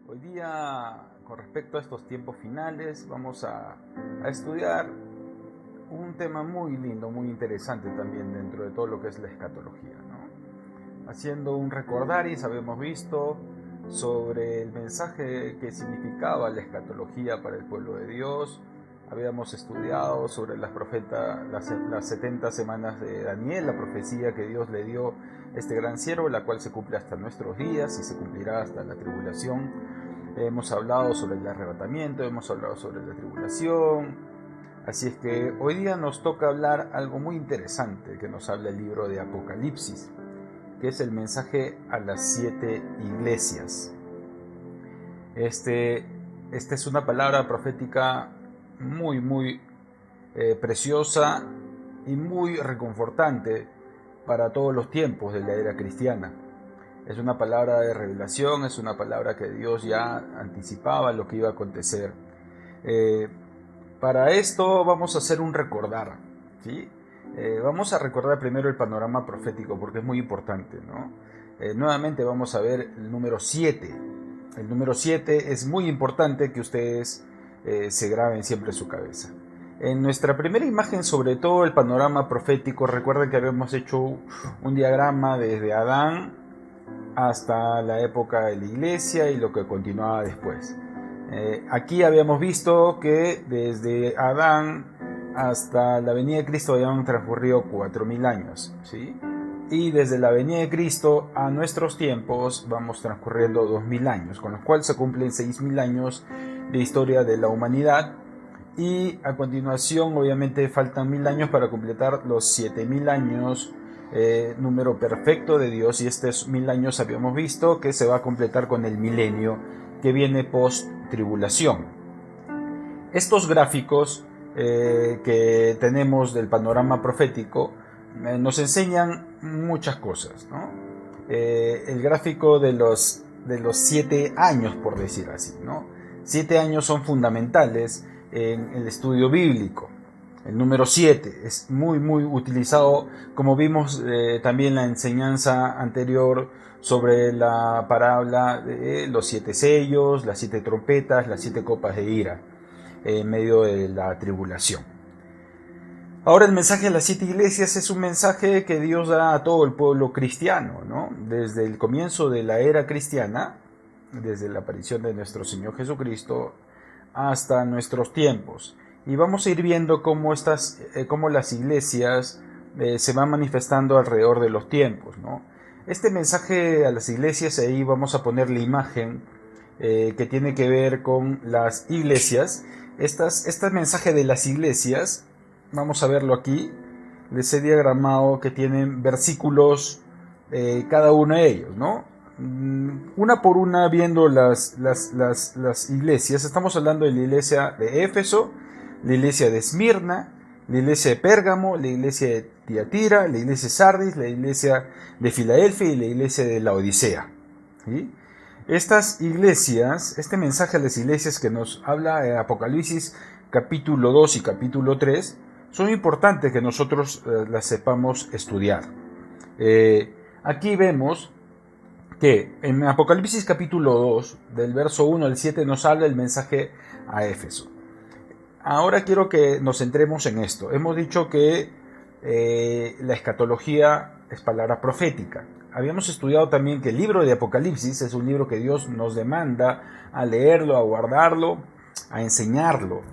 Hoy día, con respecto a estos tiempos finales, vamos a estudiar un tema muy lindo, muy interesante también dentro de todo lo que es la escatología, ¿no? Haciendo un recordaris, habíamos visto sobre el mensaje que significaba la escatología para el pueblo de Dios. Habíamos estudiado sobre las 70 semanas de Daniel, la profecía que Dios le dio a este gran siervo, la cual se cumple hasta nuestros días y se cumplirá hasta la tribulación. Hemos hablado sobre el arrebatamiento, hemos hablado sobre la tribulación. Así es que hoy día nos toca hablar algo muy interesante que nos habla el libro de Apocalipsis, que es el mensaje a las 7 iglesias. Esta es una palabra profética muy preciosa y muy reconfortante para todos los tiempos de la era cristiana. Es una palabra de revelación, es una palabra que Dios ya anticipaba lo que iba a acontecer. Para esto vamos a hacer un recordar, ¿sí? Vamos a recordar primero el panorama profético porque es muy importante, ¿no? Nuevamente vamos a ver el número 7. El número 7 es muy importante que ustedes se graben siempre en su cabeza. En nuestra primera imagen, sobre todo el panorama profético, recuerden que habíamos hecho un diagrama desde Adán hasta la época de la iglesia y lo que continuaba después. Aquí habíamos visto que desde Adán hasta la venida de Cristo habían transcurrido 4000 años, ¿sí? Y desde la venida de Cristo a nuestros tiempos vamos transcurriendo 2000 años, con lo cual se cumplen 6000 años de historia de la humanidad. Y a continuación, obviamente, faltan 1000 años para completar los 7000 años, número perfecto de Dios. Y estos 1000 años habíamos visto que se va a completar con el milenio que viene post tribulación. Estos gráficos que tenemos del panorama profético nos enseñan muchas cosas, ¿no? El gráfico de los 7 años, por decir así, ¿no? 7 años son fundamentales en el estudio bíblico. El número 7 es muy utilizado, como vimos también en la enseñanza anterior sobre la parábola de los 7 sellos, las 7 trompetas, las 7 copas de ira en medio de la tribulación. Ahora el mensaje de las 7 iglesias es un mensaje que Dios da a todo el pueblo cristiano, ¿no? Desde el comienzo de la era cristiana, desde la aparición de nuestro Señor Jesucristo, hasta nuestros tiempos. Y vamos a ir viendo cómo las iglesias se van manifestando alrededor de los tiempos, ¿no? Este mensaje a las iglesias, ahí vamos a poner la imagen que tiene que ver con las iglesias. Este mensaje de las iglesias, vamos a verlo aquí. Les he diagramado que tienen versículos cada uno de ellos, ¿no? Una por una viendo las iglesias. Estamos hablando de la iglesia de Éfeso, la iglesia de Esmirna, la iglesia de Pérgamo, la iglesia de Tiatira, la iglesia de Sardis, la iglesia de Filadelfia y la iglesia de la Odisea, ¿sí? Estas iglesias, este mensaje a las iglesias que nos habla en Apocalipsis capítulo 2 y capítulo 3, son importantes que nosotros las sepamos estudiar. Aquí vemos que en Apocalipsis capítulo 2, del verso 1 al 7, nos habla el mensaje a Éfeso. Ahora quiero que nos centremos en esto. Hemos dicho que la escatología es palabra profética. Habíamos estudiado también que el libro de Apocalipsis es un libro que Dios nos demanda a leerlo, a guardarlo, a enseñarlo,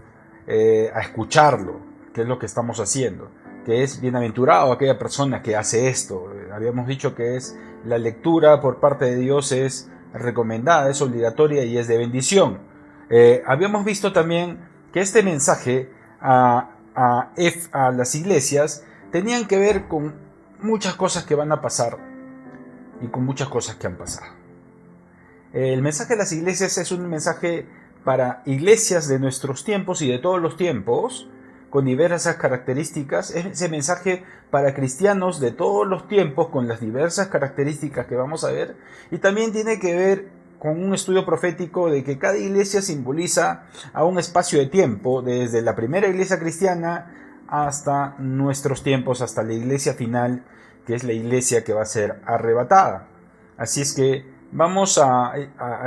a escucharlo, que es lo que estamos haciendo, que es bienaventurado aquella persona que hace esto. Habíamos dicho que es la lectura por parte de Dios es recomendada, es obligatoria y es de bendición. Habíamos visto también que este mensaje a las iglesias tenían que ver con muchas cosas que van a pasar y con muchas cosas que han pasado. El mensaje de las iglesias es un mensaje para iglesias de nuestros tiempos y de todos los tiempos, con diversas características. Es ese mensaje para cristianos de todos los tiempos, con las diversas características que vamos a ver, y también tiene que ver con un estudio profético de que cada iglesia simboliza a un espacio de tiempo, desde la primera iglesia cristiana hasta nuestros tiempos, hasta la iglesia final, que es la iglesia que va a ser arrebatada. Así es que Vamos a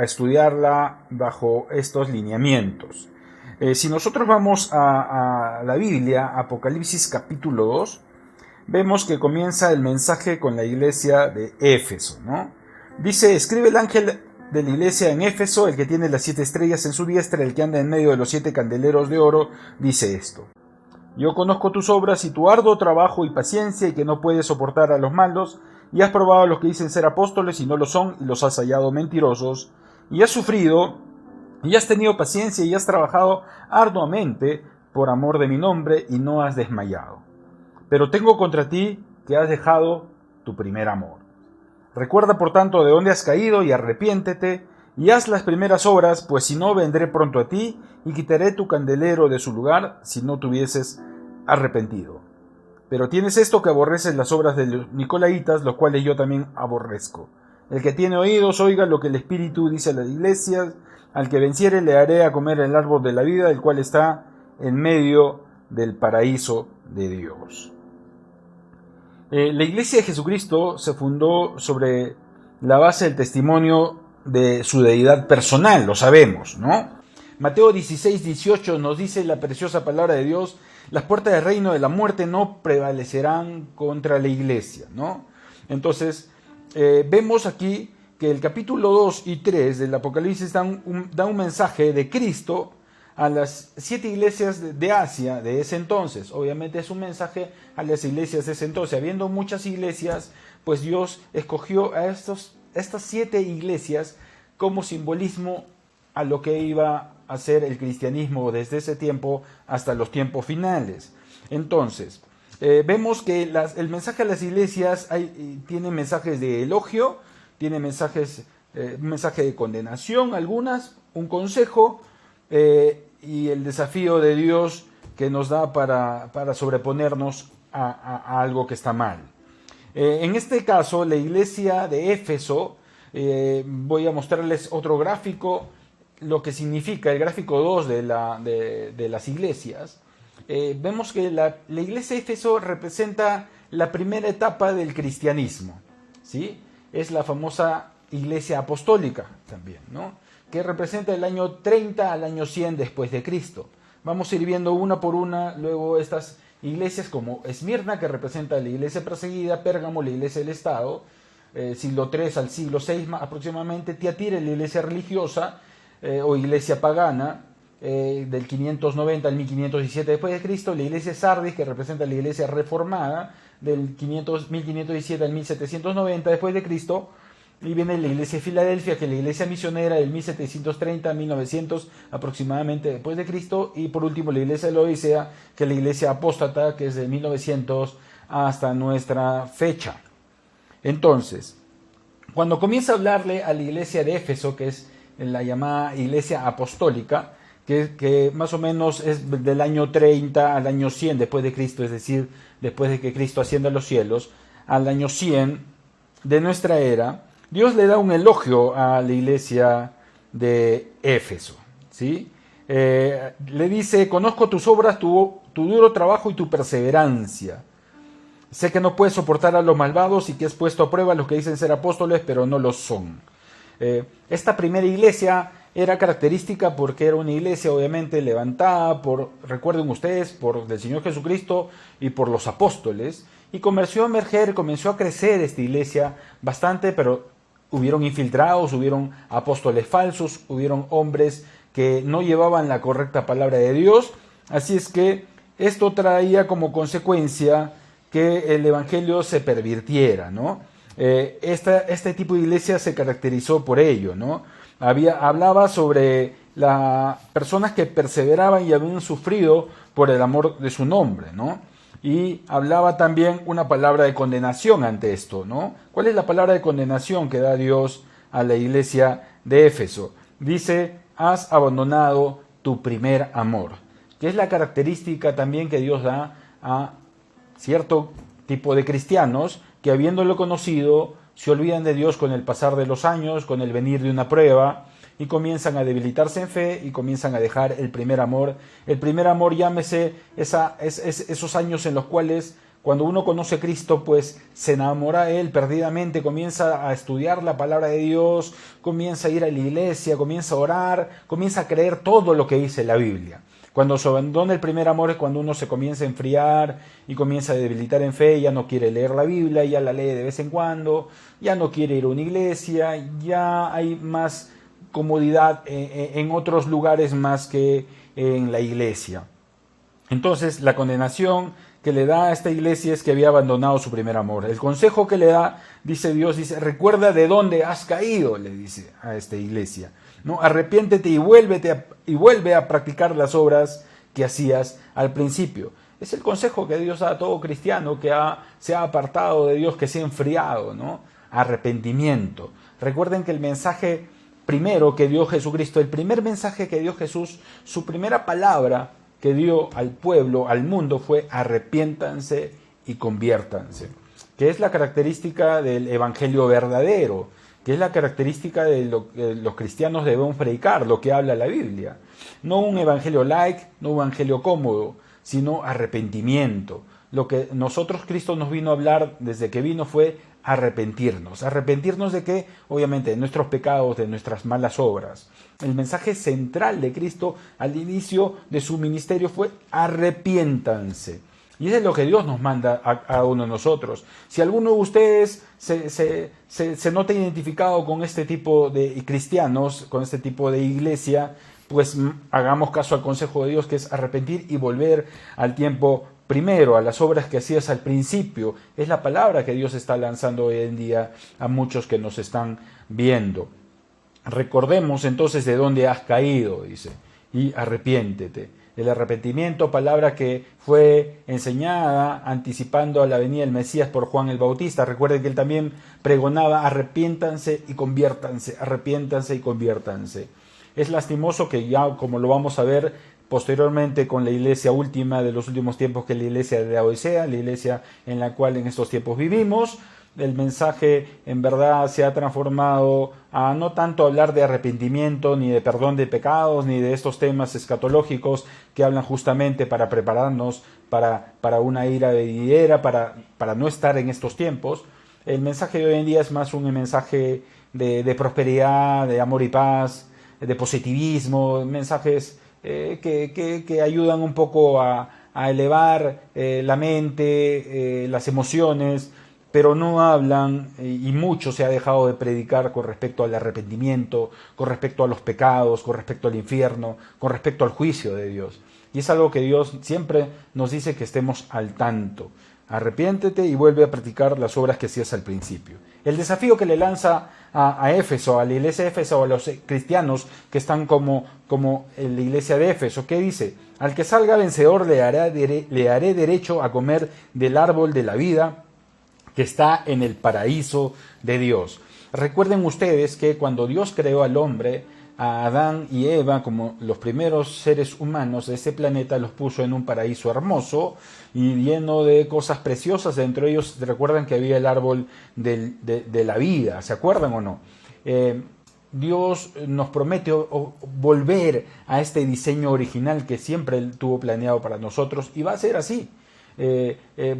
estudiarla bajo estos lineamientos. Si nosotros vamos a la Biblia, Apocalipsis capítulo 2, vemos que comienza el mensaje con la iglesia de Éfeso, ¿no? Dice: escribe el ángel de la iglesia en Éfeso, el que tiene las 7 estrellas en su diestra, el que anda en medio de los 7 candeleros de oro, dice esto: yo conozco tus obras y tu arduo trabajo y paciencia, y que no puedes soportar a los malos, y has probado a los que dicen ser apóstoles y no lo son, y los has hallado mentirosos, y has sufrido, y has tenido paciencia, y has trabajado arduamente por amor de mi nombre, y no has desmayado. Pero tengo contra ti que has dejado tu primer amor. Recuerda por tanto de dónde has caído, y arrepiéntete, y haz las primeras obras, pues si no, vendré pronto a ti, y quitaré tu candelero de su lugar, si no te hubieses arrepentido. Pero tienes esto, que aborreces las obras de los nicolaitas, los cuales yo también aborrezco. El que tiene oídos, oiga lo que el Espíritu dice a las iglesias. Al que venciere le haré a comer el árbol de la vida, el cual está en medio del paraíso de Dios. La iglesia de Jesucristo se fundó sobre la base del testimonio de su deidad personal, lo sabemos, ¿no? Mateo 16:18 nos dice la preciosa palabra de Dios: las puertas del reino de la muerte no prevalecerán contra la iglesia, ¿no? Entonces, vemos aquí que el capítulo 2 y 3 del Apocalipsis da un mensaje de Cristo a las 7 iglesias de Asia de ese entonces. Obviamente es un mensaje a las iglesias de ese entonces. Habiendo muchas iglesias, pues Dios escogió a estas 7 iglesias como simbolismo a lo que iba a ser el cristianismo desde ese tiempo hasta los tiempos finales. Entonces, vemos que el mensaje a las iglesias tiene mensajes de elogio, tiene mensajes, un mensaje de condenación, algunas, un consejo, y el desafío de Dios que nos da para sobreponernos a algo que está mal. En este caso, la iglesia de Éfeso, voy a mostrarles otro gráfico, lo que significa el gráfico 2 de las iglesias. Vemos que la iglesia de Éfeso representa la primera etapa del cristianismo, ¿sí? Es la famosa iglesia apostólica también, ¿no? Que representa el año 30 al año 100 después de Cristo. Vamos a ir viendo una por una luego estas iglesias, como Esmirna, que representa la iglesia perseguida; Pérgamo, la iglesia del Estado, siglo III al siglo VI aproximadamente; Tiatira, la iglesia religiosa o iglesia pagana, del 590 al 1517 después de Cristo; la iglesia Sardis, que representa la iglesia reformada, del 1517 al 1790 después de Cristo; y viene la iglesia de Filadelfia, que es la iglesia misionera, del 1730 a 1900 aproximadamente después de Cristo; y por último la iglesia de la Odisea, que es la iglesia apóstata, que es de 1900 hasta nuestra fecha. Entonces, cuando comienza a hablarle a la iglesia de Éfeso, que es la llamada iglesia apostólica, que más o menos es del año 30 al año 100 después de Cristo, es decir, después de que Cristo ascienda a los cielos, al año 100 de nuestra era, Dios le da un elogio a la iglesia de Éfeso, ¿sí? Le dice: conozco tus obras, tu duro trabajo y tu perseverancia. Sé que no puedes soportar a los malvados y que has puesto a prueba a los que dicen ser apóstoles, pero no lo son. Esta primera iglesia era característica porque era una iglesia obviamente levantada recuerden ustedes, por el Señor Jesucristo y por los apóstoles, y comenzó a emerger, comenzó a crecer esta iglesia bastante, pero hubieron infiltrados, hubieron apóstoles falsos, hubieron hombres que no llevaban la correcta palabra de Dios. Así es que esto traía como consecuencia que el evangelio se pervirtiera, ¿no? Este tipo de iglesia se caracterizó por ello, ¿no? Hablaba sobre las personas que perseveraban y habían sufrido por el amor de su nombre, ¿no? Y hablaba también una palabra de condenación ante esto, ¿no? ¿Cuál es la palabra de condenación que da Dios a la iglesia de Éfeso? Dice: has abandonado tu primer amor, que es la característica también que Dios da a cierto tipo de cristianos que, habiéndolo conocido, se olvidan de Dios con el pasar de los años, con el venir de una prueba, y comienzan a debilitarse en fe y comienzan a dejar el primer amor. El primer amor, llámese esos años en los cuales Cuando uno conoce a Cristo, pues se enamora de Él perdidamente, comienza a estudiar la palabra de Dios, comienza a ir a la iglesia, comienza a orar, comienza a creer todo lo que dice la Biblia. Cuando se abandona el primer amor es cuando uno se comienza a enfriar y comienza a debilitar en fe, ya no quiere leer la Biblia, ya la lee de vez en cuando, ya no quiere ir a una iglesia, ya hay más comodidad en otros lugares más que en la iglesia. Entonces la condenación que le da a esta iglesia es que había abandonado su primer amor. El consejo que le da, dice Dios, dice, recuerda de dónde has caído, le dice a esta iglesia, ¿no? Arrepiéntete y vuelve a practicar las obras que hacías al principio. Es el consejo que Dios da a todo cristiano que se ha apartado de Dios, que se ha enfriado, ¿no? Arrepentimiento. Recuerden que el mensaje primero que dio Jesucristo, el primer mensaje que dio Jesús, su primera palabra que dio al pueblo, al mundo, fue arrepiéntanse y conviértanse, que es la característica del evangelio verdadero, que es la característica de lo que los cristianos debemos predicar, lo que habla la Biblia. No un evangelio light, no un evangelio cómodo, sino arrepentimiento. Lo que nosotros Cristo nos vino a hablar desde que vino fue arrepentirnos. ¿Arrepentirnos de qué? Obviamente de nuestros pecados, de nuestras malas obras. El mensaje central de Cristo al inicio de su ministerio fue arrepiéntanse. Y eso es lo que Dios nos manda a cada uno de nosotros. Si alguno de ustedes se nota identificado con este tipo de cristianos, con este tipo de iglesia, pues hagamos caso al consejo de Dios, que es arrepentir y volver al tiempo primero, a las obras que hacías al principio. Es la palabra que Dios está lanzando hoy en día a muchos que nos están viendo. Recordemos entonces de dónde has caído, dice, y arrepiéntete. El arrepentimiento, palabra que fue enseñada anticipando a la venida del Mesías por Juan el Bautista. Recuerden que él también pregonaba arrepiéntanse y conviértanse, arrepiéntanse y conviértanse. Es lastimoso que ya, como lo vamos a ver posteriormente con la iglesia última de los últimos tiempos, que es la iglesia de Laodicea, la iglesia en la cual en estos tiempos vivimos, el mensaje en verdad se ha transformado a no tanto hablar de arrepentimiento, ni de perdón de pecados, ni de estos temas escatológicos que hablan justamente para prepararnos para una ira venidera, para no estar en estos tiempos. El mensaje de hoy en día es más un mensaje de prosperidad, de amor y paz, de positivismo, mensajes que ayudan un poco a elevar la mente, las emociones, pero no hablan, y mucho se ha dejado de predicar con respecto al arrepentimiento, con respecto a los pecados, con respecto al infierno, con respecto al juicio de Dios. Y es algo que Dios siempre nos dice que estemos al tanto. Arrepiéntete y vuelve a practicar las obras que hacías al principio. El desafío que le lanza a Éfeso, a la iglesia de Éfeso, a los cristianos que están como en la iglesia de Éfeso, ¿qué dice? Al que salga vencedor le haré derecho a comer del árbol de la vida que está en el paraíso de Dios. Recuerden ustedes que cuando Dios creó al hombre, a Adán y Eva, como los primeros seres humanos de este planeta, los puso en un paraíso hermoso y lleno de cosas preciosas. Dentro de ellos, recuerdan que había el árbol de la vida, ¿se acuerdan o no? Dios nos promete volver a este diseño original que siempre Él tuvo planeado para nosotros, y va a ser así.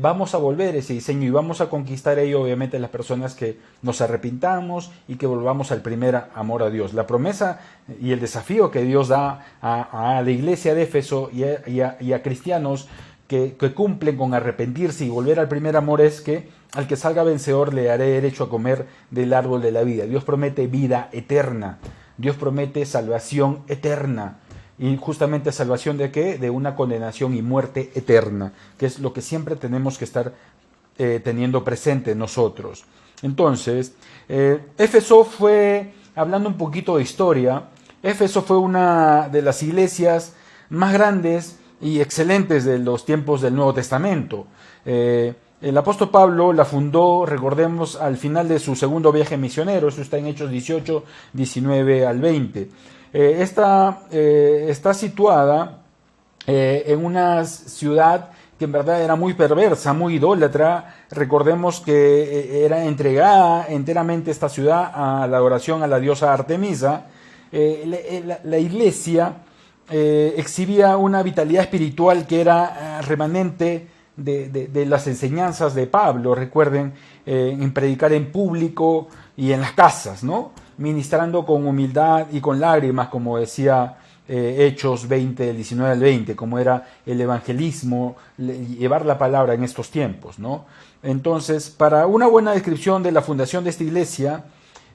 Vamos a volver a ese diseño y vamos a conquistar ello, obviamente, las personas que nos arrepintamos y que volvamos al primer amor a Dios. La promesa y el desafío que Dios da a la iglesia de Éfeso y a cristianos que cumplen con arrepentirse y volver al primer amor es que al que salga vencedor le haré derecho a comer del árbol de la vida. Dios promete vida eterna, Dios promete salvación eterna. Y justamente salvación ¿de qué? De una condenación y muerte eterna, que es lo que siempre tenemos que estar teniendo presente nosotros. Entonces, Éfeso fue, hablando un poquito de historia, Éfeso fue una de las iglesias más grandes y excelentes de los tiempos del Nuevo Testamento. El apóstol Pablo la fundó, recordemos, al final de su segundo viaje misionero. Eso está en Hechos 18, 19 al 20. Está situada en una ciudad que en verdad era muy perversa, muy idólatra. Recordemos que era entregada enteramente esta ciudad a la adoración a la diosa Artemisa. La iglesia exhibía una vitalidad espiritual que era remanente de las enseñanzas de Pablo, recuerden, en predicar en público y en las casas, ¿no? Ministrando con humildad y con lágrimas, como decía Hechos 20, del 19 al 20, como era el evangelismo, llevar la palabra en estos tiempos, ¿no? Entonces, para una buena descripción de la fundación de esta iglesia,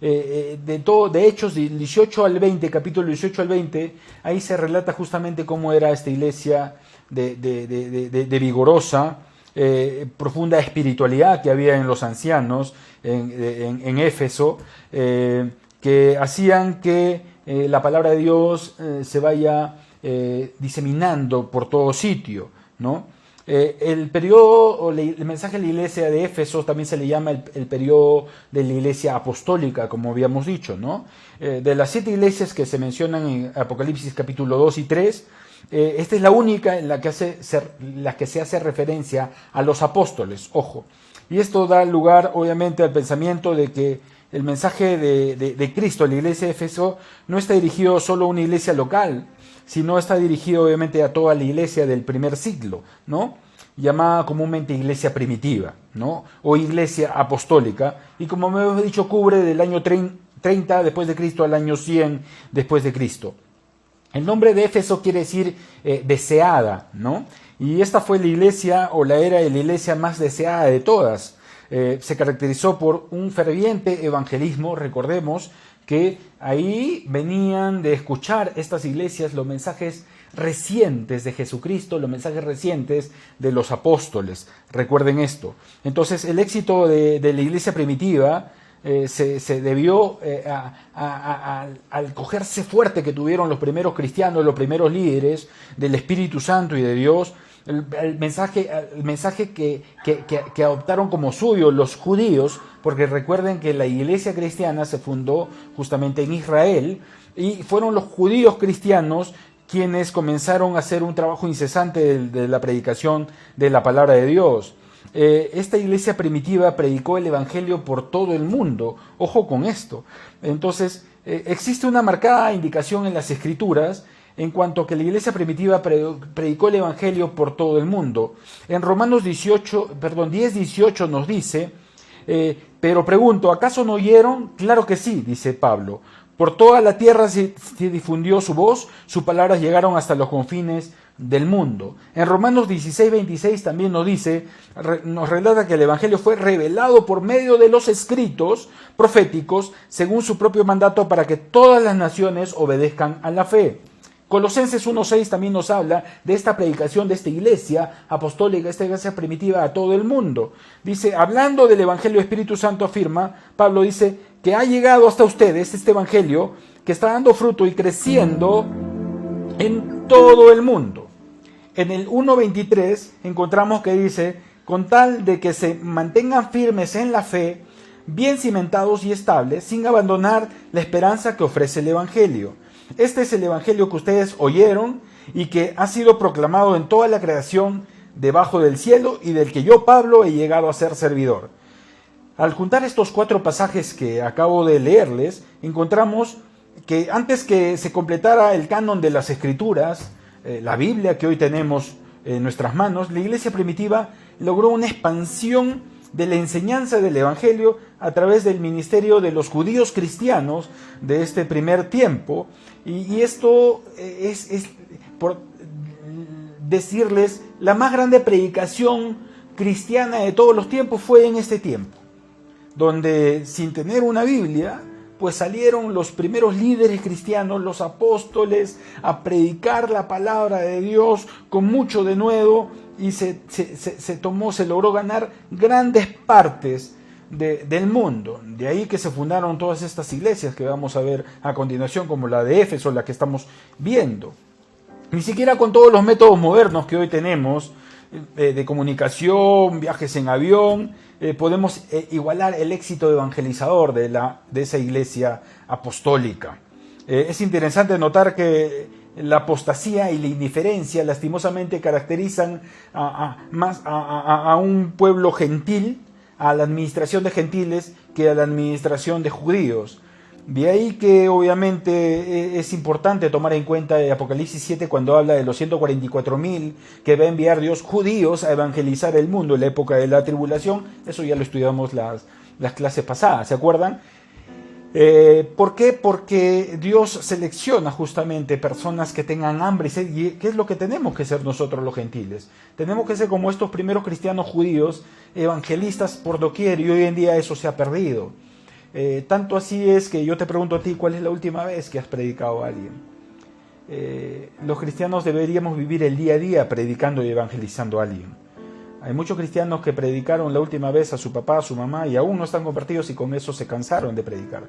de Hechos 18 al 20, capítulo 18 al 20, ahí se relata justamente cómo era esta iglesia de vigorosa, profunda espiritualidad que había en los ancianos en Éfeso, que hacían que la palabra de Dios se vaya diseminando por todo sitio, ¿no? El periodo, o el mensaje de la iglesia de Éfeso también se le llama el periodo de la iglesia apostólica, como habíamos dicho, ¿no? De las 7 iglesias que se mencionan en Apocalipsis capítulo 2 y 3, esta es la única en la que se hace referencia a los apóstoles, ojo. Y esto da lugar, obviamente, al pensamiento de que el mensaje de Cristo, la iglesia de Éfeso, no está dirigido solo a una iglesia local, sino está dirigido obviamente a toda la iglesia del primer siglo, ¿no? Llamada comúnmente iglesia primitiva, ¿no? O iglesia apostólica, y como me hemos dicho, cubre del año 30 después de Cristo al año 100 después de Cristo. El nombre de Éfeso quiere decir deseada, ¿no? Y esta fue la iglesia, o la era de la iglesia más deseada de todas. Se caracterizó por un ferviente evangelismo, recordemos, que ahí venían de escuchar estas iglesias los mensajes recientes de Jesucristo, los mensajes recientes de los apóstoles. Recuerden esto. Entonces, el éxito de la iglesia primitiva se debió al cogerse fuerte que tuvieron los primeros cristianos, los primeros líderes del Espíritu Santo y de Dios, el mensaje que adoptaron como suyo los judíos, porque recuerden que la iglesia cristiana se fundó justamente en Israel, y fueron los judíos cristianos quienes comenzaron a hacer un trabajo incesante de la predicación de la palabra de Dios. Esta iglesia primitiva predicó el evangelio por todo el mundo. Ojo con esto. Entonces, existe una marcada indicación en las escrituras en cuanto a que la iglesia primitiva predicó el evangelio por todo el mundo. En Romanos 10:18 nos dice, pero pregunto, ¿acaso no oyeron? Claro que sí, dice Pablo. Por toda la tierra se difundió su voz, sus palabras llegaron hasta los confines del mundo. En Romanos 16:26 también nos relata que el evangelio fue revelado por medio de los escritos proféticos, según su propio mandato, para que todas las naciones obedezcan a la fe. Colosenses 1:6 también nos habla de esta predicación de esta iglesia apostólica, esta iglesia primitiva a todo el mundo. Dice, hablando del evangelio, Espíritu Santo afirma, Pablo dice, que ha llegado hasta ustedes este evangelio que está dando fruto y creciendo en todo el mundo. En el 1:23 encontramos que dice, con tal de que se mantengan firmes en la fe, bien cimentados y estables, sin abandonar la esperanza que ofrece el evangelio. Este es el evangelio que ustedes oyeron y que ha sido proclamado en toda la creación debajo del cielo, y del que yo, Pablo, he llegado a ser servidor. Al juntar estos 4 pasajes que acabo de leerles, encontramos que antes que se completara el canon de las Escrituras, la Biblia que hoy tenemos en nuestras manos, la iglesia primitiva logró una expansión de la enseñanza del evangelio a través del ministerio de los judíos cristianos de este primer tiempo, y esto es por decirles, la más grande predicación cristiana de todos los tiempos fue en este tiempo, donde sin tener una Biblia, pues salieron los primeros líderes cristianos, los apóstoles, a predicar la palabra de Dios con mucho denuedo, y se logró ganar grandes partes del mundo. De ahí que se fundaron todas estas iglesias que vamos a ver a continuación, como la de Éfeso, la que estamos viendo. Ni siquiera con todos los métodos modernos que hoy tenemos, de comunicación, viajes en avión, podemos igualar el éxito evangelizador de esa iglesia apostólica. Es interesante notar que la apostasía y la indiferencia lastimosamente caracterizan a un pueblo gentil, a la administración de gentiles, que a la administración de judíos. De ahí que obviamente es importante tomar en cuenta Apocalipsis 7 cuando habla de los 144.000 que va a enviar Dios judíos a evangelizar el mundo en la época de la tribulación. Eso ya lo estudiamos las clases pasadas, ¿se acuerdan? ¿Por qué? Porque Dios selecciona justamente personas que tengan hambre y sed. ¿Y qué es lo que tenemos que ser nosotros los gentiles? Tenemos que ser como estos primeros cristianos judíos, evangelistas por doquier, y hoy en día eso se ha perdido. Tanto así es que yo te pregunto a ti, ¿cuál es la última vez que has predicado a alguien? Los cristianos deberíamos vivir el día a día predicando y evangelizando a alguien. Hay muchos cristianos que predicaron la última vez a su papá, a su mamá, y aún no están convertidos y con eso se cansaron de predicar.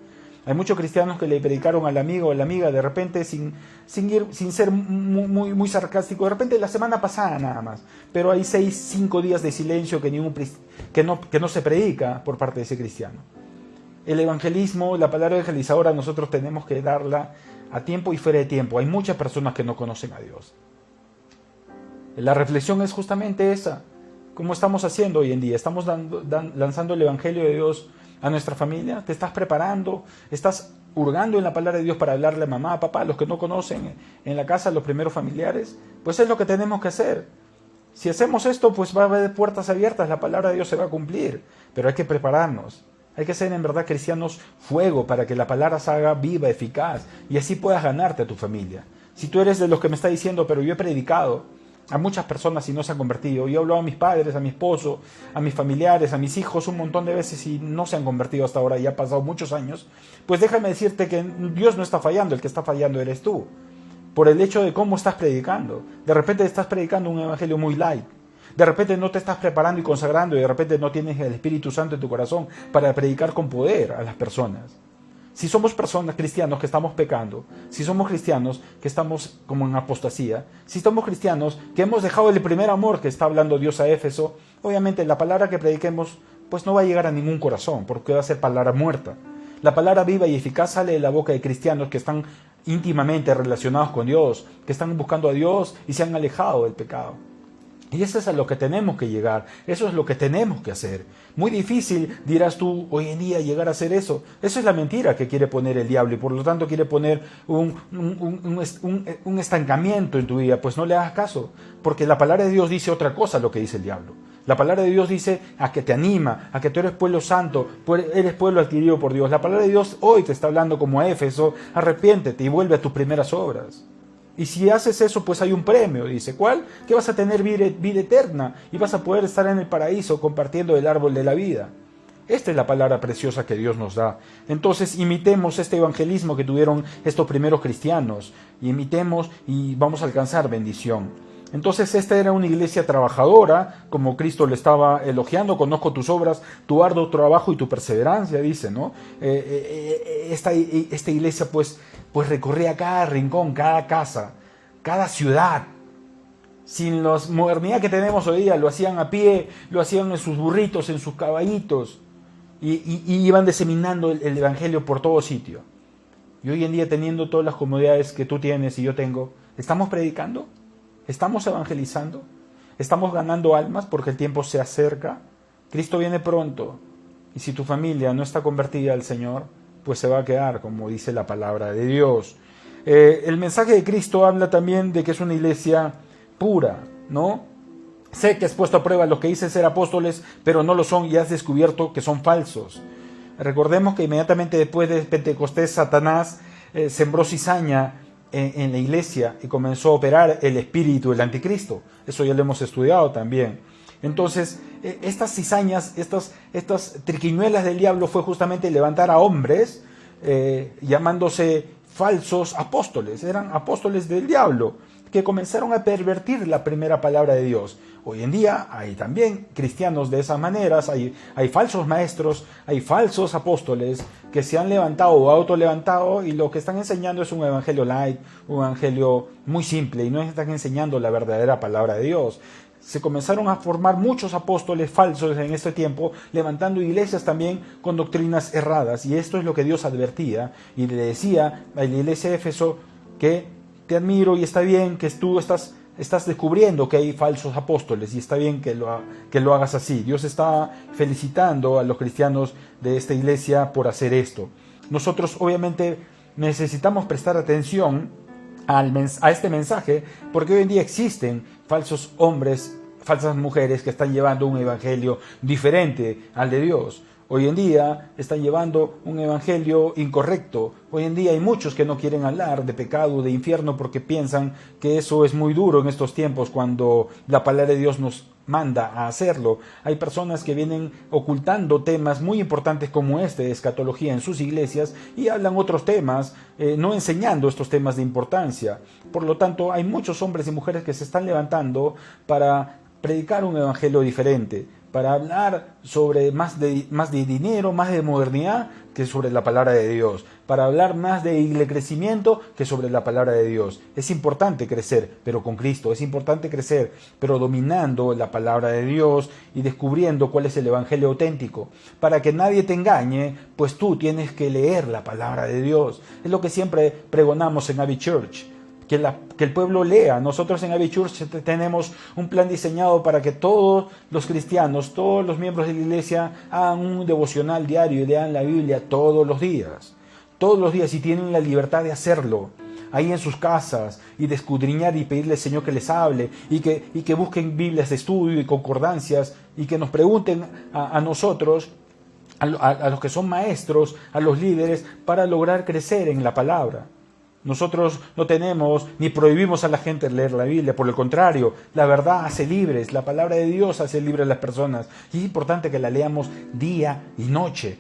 Hay muchos cristianos que le predicaron al amigo o a la amiga de repente sin ser muy sarcástico, de repente la semana pasada nada más, pero hay 5 días de silencio que no se predica por parte de ese cristiano. El evangelismo, la palabra evangelizadora, nosotros tenemos que darla a tiempo y fuera de tiempo. Hay muchas personas que no conocen a Dios. La reflexión es justamente esa. ¿Cómo estamos haciendo hoy en día? ¿Estamos lanzando el evangelio de Dios a nuestra familia? ¿Te estás preparando? ¿Estás hurgando en la palabra de Dios para hablarle a mamá, a papá, a los que no conocen en la casa, a los primeros familiares? Pues es lo que tenemos que hacer. Si hacemos esto, pues va a haber puertas abiertas, la palabra de Dios se va a cumplir. Pero hay que prepararnos. Hay que ser en verdad cristianos fuego para que la palabra se haga viva, eficaz, y así puedas ganarte a tu familia. Si tú eres de los que me está diciendo, pero yo he predicado a muchas personas y no se han convertido, yo he hablado a mis padres, a mi esposo, a mis familiares, a mis hijos un montón de veces y no se han convertido hasta ahora, y ha pasado muchos años, pues déjame decirte que Dios no está fallando, el que está fallando eres tú, por el hecho de cómo estás predicando. De repente estás predicando un evangelio muy light. De repente no te estás preparando y consagrando, y de repente no tienes el Espíritu Santo en tu corazón para predicar con poder a las personas. Si somos personas cristianos que estamos pecando, si somos cristianos que estamos como en apostasía, si somos cristianos que hemos dejado el primer amor que está hablando Dios a Éfeso, obviamente la palabra que prediquemos pues no va a llegar a ningún corazón, porque va a ser palabra muerta. La palabra viva y eficaz sale de la boca de cristianos que están íntimamente relacionados con Dios, que están buscando a Dios y se han alejado del pecado. Y eso es a lo que tenemos que llegar, eso es lo que tenemos que hacer. Muy difícil, dirás tú, hoy en día llegar a hacer eso. Eso es la mentira que quiere poner el diablo y por lo tanto quiere poner un estancamiento en tu vida. Pues no le hagas caso, porque la palabra de Dios dice otra cosa a lo que dice el diablo. La palabra de Dios dice a que te anima, a que tú eres pueblo santo, eres pueblo adquirido por Dios. La palabra de Dios hoy te está hablando como a Éfeso, arrepiéntete y vuelve a tus primeras obras. Y si haces eso, pues hay un premio, dice. ¿Cuál? Que vas a tener vida eterna y vas a poder estar en el paraíso compartiendo el árbol de la vida. Esta es la palabra preciosa que Dios nos da. Entonces imitemos este evangelismo que tuvieron estos primeros cristianos. Y imitemos y vamos a alcanzar bendición. Entonces esta era una iglesia trabajadora, como Cristo le estaba elogiando. Conozco tus obras, tu arduo trabajo y tu perseverancia, dice, ¿no? Esta iglesia pues recorría cada rincón, cada casa, cada ciudad. Sin la modernidad que tenemos hoy día, lo hacían a pie, lo hacían en sus burritos, en sus caballitos, y iban diseminando el evangelio por todo sitio. Y hoy en día, teniendo todas las comodidades que tú tienes y yo tengo, ¿estamos predicando? ¿Estamos evangelizando? ¿Estamos ganando almas porque el tiempo se acerca? Cristo viene pronto, y si tu familia no está convertida al Señor, pues se va a quedar, como dice la palabra de Dios. El mensaje de Cristo habla también de que es una iglesia pura, ¿no? Sé que has puesto a prueba los que dicen ser apóstoles, pero no lo son, y has descubierto que son falsos. Recordemos que inmediatamente después de Pentecostés, Satanás sembró cizaña en la iglesia y comenzó a operar el espíritu del anticristo. Eso ya lo hemos estudiado también. Entonces, estas cizañas, estas triquiñuelas del diablo fue justamente levantar a hombres llamándose falsos apóstoles. Eran apóstoles del diablo que comenzaron a pervertir la primera palabra de Dios. Hoy en día hay también cristianos de esas maneras, hay falsos maestros, hay falsos apóstoles que se han levantado o autolevantado y lo que están enseñando es un evangelio light, un evangelio muy simple y no están enseñando la verdadera palabra de Dios. Se comenzaron a formar muchos apóstoles falsos en este tiempo, levantando iglesias también con doctrinas erradas. Y esto es lo que Dios advertía y le decía a la iglesia de Éfeso que te admiro y está bien que tú estás descubriendo que hay falsos apóstoles y está bien que lo hagas así. Dios está felicitando a los cristianos de esta iglesia por hacer esto. nosotros obviamente necesitamos prestar atención a este mensaje, porque hoy en día existen falsos hombres, falsas mujeres que están llevando un evangelio diferente al de Dios. Hoy en día están llevando un evangelio incorrecto. Hoy en día hay muchos que no quieren hablar de pecado, de infierno, porque piensan que eso es muy duro en estos tiempos cuando la palabra de Dios nos manda a hacerlo. Hay personas que vienen ocultando temas muy importantes como este de escatología en sus iglesias y hablan otros temas, no enseñando estos temas de importancia. Por lo tanto, hay muchos hombres y mujeres que se están levantando para predicar un evangelio diferente, para hablar sobre más de dinero, más de modernidad que sobre la palabra de Dios, para hablar más de crecimiento que sobre la palabra de Dios. Es importante crecer, pero con Cristo, es importante crecer, pero dominando la palabra de Dios y descubriendo cuál es el evangelio auténtico. Para que nadie te engañe, pues tú tienes que leer la palabra de Dios. Es lo que siempre pregonamos en Abbey Church. Que el pueblo lea. Nosotros en Abbey Church tenemos un plan diseñado para que todos los cristianos, todos los miembros de la iglesia hagan un devocional diario y lean la Biblia todos los días. Todos los días, y tienen la libertad de hacerlo ahí en sus casas y de escudriñar y pedirle al Señor que les hable y que busquen Biblias de estudio y concordancias y que nos pregunten a nosotros, a los que son maestros, a los líderes, para lograr crecer en la palabra. Nosotros no tenemos ni prohibimos a la gente leer la Biblia, por el contrario, la verdad hace libres, la palabra de Dios hace libres a las personas y es importante que la leamos día y noche.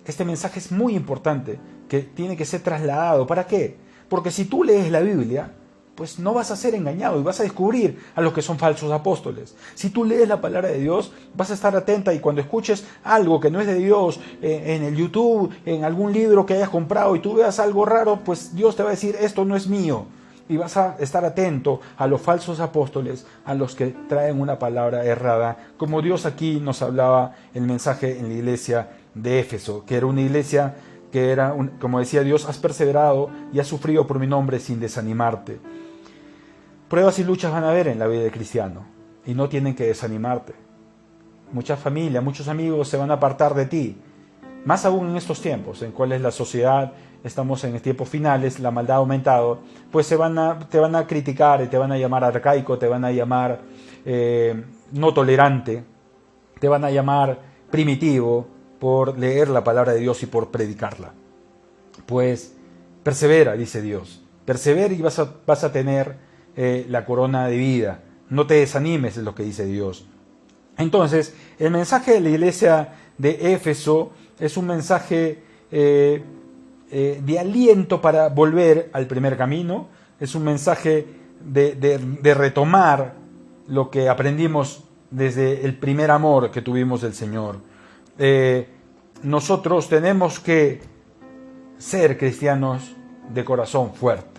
Este mensaje es muy importante, que tiene que ser trasladado. ¿Para qué? Porque si tú lees la Biblia, pues no vas a ser engañado y vas a descubrir a los que son falsos apóstoles. Si tú lees la palabra de Dios, vas a estar atenta y cuando escuches algo que no es de Dios, en el YouTube, en algún libro que hayas comprado y tú veas algo raro, pues Dios te va a decir, esto no es mío. Y vas a estar atento a los falsos apóstoles, a los que traen una palabra errada, como Dios aquí nos hablaba el mensaje en la iglesia de Éfeso, que era una iglesia que era, como decía Dios, has perseverado y has sufrido por mi nombre sin desanimarte. Pruebas y luchas van a haber en la vida del cristiano y no tienen que desanimarte. Mucha familia, muchos amigos se van a apartar de ti, más aún en estos tiempos en cuales la sociedad, estamos en tiempos finales, la maldad ha aumentado, pues te van a criticar y te van a llamar arcaico, te van a llamar no tolerante, te van a llamar primitivo por leer la palabra de Dios y por predicarla. Pues persevera, dice Dios, persevera y vas a tener la corona de vida. No te desanimes, es lo que dice Dios. Entonces, el mensaje de la iglesia de Éfeso es un mensaje de aliento para volver al primer camino. Es un mensaje de retomar lo que aprendimos desde el primer amor que tuvimos del Señor. Nosotros tenemos que ser cristianos de corazón fuertes.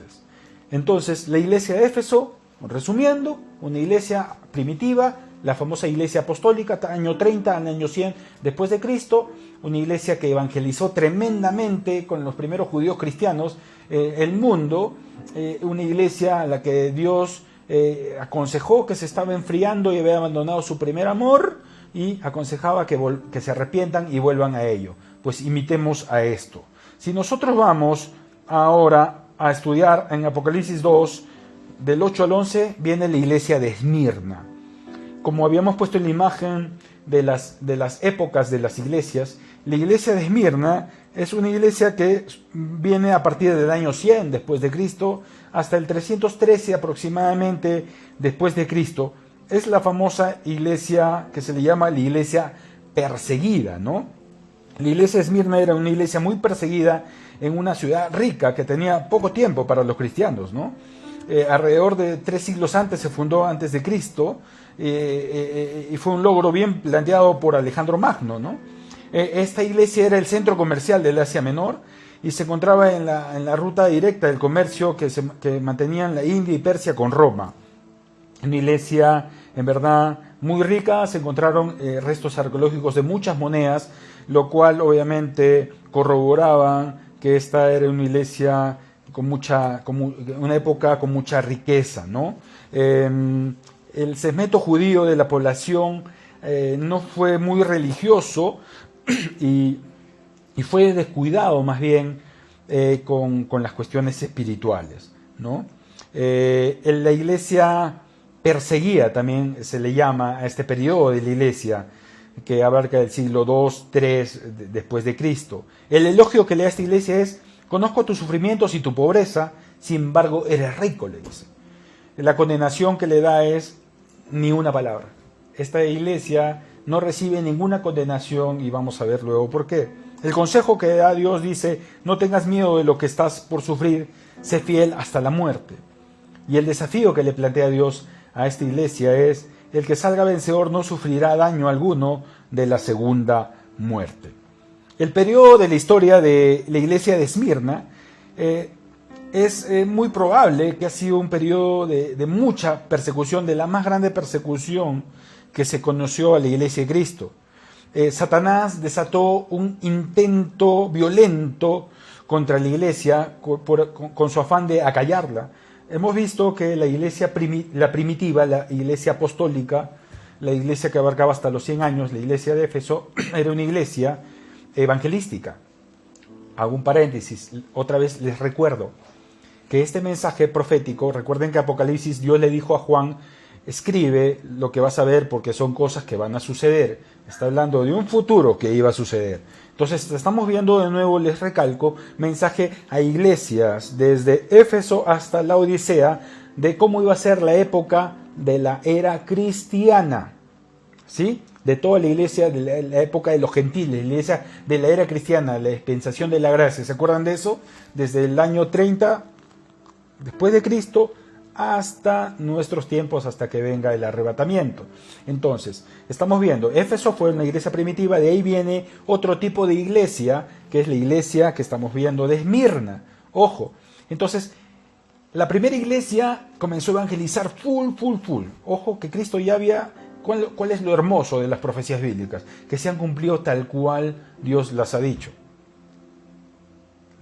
Entonces, la iglesia de Éfeso, resumiendo, una iglesia primitiva, la famosa iglesia apostólica, año 30 al año 100 después de Cristo, una iglesia que evangelizó tremendamente con los primeros judíos cristianos el mundo, una iglesia a la que Dios aconsejó que se estaba enfriando y había abandonado su primer amor y aconsejaba que se arrepientan y vuelvan a ello. Pues imitemos a esto. Si nosotros vamos ahora a estudiar en Apocalipsis 2, del 8 al 11, viene la iglesia de Esmirna. Como habíamos puesto en la imagen de las épocas de las iglesias, la iglesia de Esmirna es una iglesia que viene a partir del año 100 después de Cristo hasta el 313 aproximadamente después de Cristo. Es la famosa iglesia que se le llama la iglesia perseguida, ¿no? La iglesia de Esmirna era una iglesia muy perseguida en una ciudad rica que tenía poco tiempo para los cristianos, ¿no? Alrededor de 3 siglos antes se fundó antes de Cristo y fue un logro bien planteado por Alejandro Magno, ¿no? Esta iglesia era el centro comercial del Asia Menor y se encontraba en la ruta directa del comercio que mantenían la India y Persia con Roma. Una iglesia en verdad muy rica, se encontraron restos arqueológicos de muchas monedas, lo cual obviamente corroboraba que esta era una iglesia una época con mucha riqueza, ¿no? El segmento judío de la población no fue muy religioso y y fue descuidado más bien con las cuestiones espirituales, ¿no? La iglesia perseguía, también se le llama a este periodo de la iglesia, que abarca el siglo II, III después de Cristo. El elogio que le da a esta iglesia es: conozco tus sufrimientos y tu pobreza, sin embargo eres rico, le dice. La condenación que le da es: ni una palabra. Esta iglesia no recibe ninguna condenación, y vamos a ver luego por qué. El consejo que da Dios dice: no tengas miedo de lo que estás por sufrir, sé fiel hasta la muerte. Y el desafío que le plantea Dios a esta iglesia es: el que salga vencedor no sufrirá daño alguno de la segunda muerte. El periodo de la historia de la iglesia de Esmirna es muy probable que ha sido un periodo de mucha persecución, de la más grande persecución que se conoció a la iglesia de Cristo. Satanás desató un intento violento contra la iglesia con su afán de acallarla. Hemos visto que la iglesia la primitiva, la iglesia apostólica, la iglesia que abarcaba hasta los 100 años, la iglesia de Éfeso, era una iglesia evangelística. Hago un paréntesis, otra vez les recuerdo que este mensaje profético, recuerden que Apocalipsis Dios le dijo a Juan: escribe lo que vas a ver porque son cosas que van a suceder. Está hablando de un futuro que iba a suceder. Entonces estamos viendo de nuevo, les recalco, mensaje a iglesias desde Éfeso hasta la Odisea de cómo iba a ser la época de la era cristiana, ¿sí? De toda la iglesia de la época de los gentiles, la iglesia de la era cristiana, la dispensación de la gracia. ¿Se acuerdan de eso? Desde el año 30 después de Cristo hasta nuestros tiempos, hasta que venga el arrebatamiento. Entonces, estamos viendo, Éfeso fue una iglesia primitiva, de ahí viene otro tipo de iglesia, que es la iglesia que estamos viendo de Esmirna. Ojo, entonces, la primera iglesia comenzó a evangelizar full. Ojo, que Cristo ya había... ¿Cuál es lo hermoso de las profecías bíblicas? Que se han cumplido tal cual Dios las ha dicho.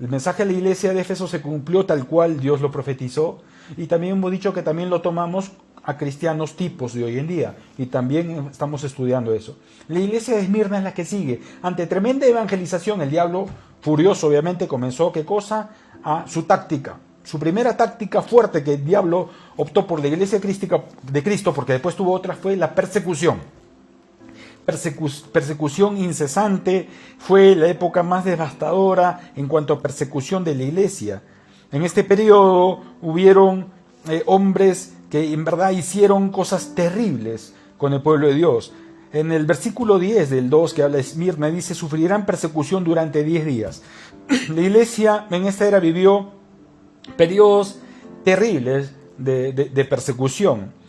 El mensaje a la iglesia de Éfeso se cumplió tal cual Dios lo profetizó, y también hemos dicho que también lo tomamos a cristianos tipos de hoy en día, y también estamos estudiando eso. La iglesia de Esmirna es la que sigue. Ante tremenda evangelización, el diablo, furioso obviamente, comenzó, ¿qué cosa? A su táctica. Su primera táctica fuerte que el diablo optó por la iglesia de Cristo, porque después tuvo otra, fue la persecución. Persecución incesante, fue la época más devastadora en cuanto a persecución de la iglesia. En este periodo hubieron hombres que en verdad hicieron cosas terribles con el pueblo de Dios. En el versículo 10 del 2 que habla de Esmirna dice: sufrirán persecución durante 10 días. La iglesia en esta era vivió periodos terribles de persecución.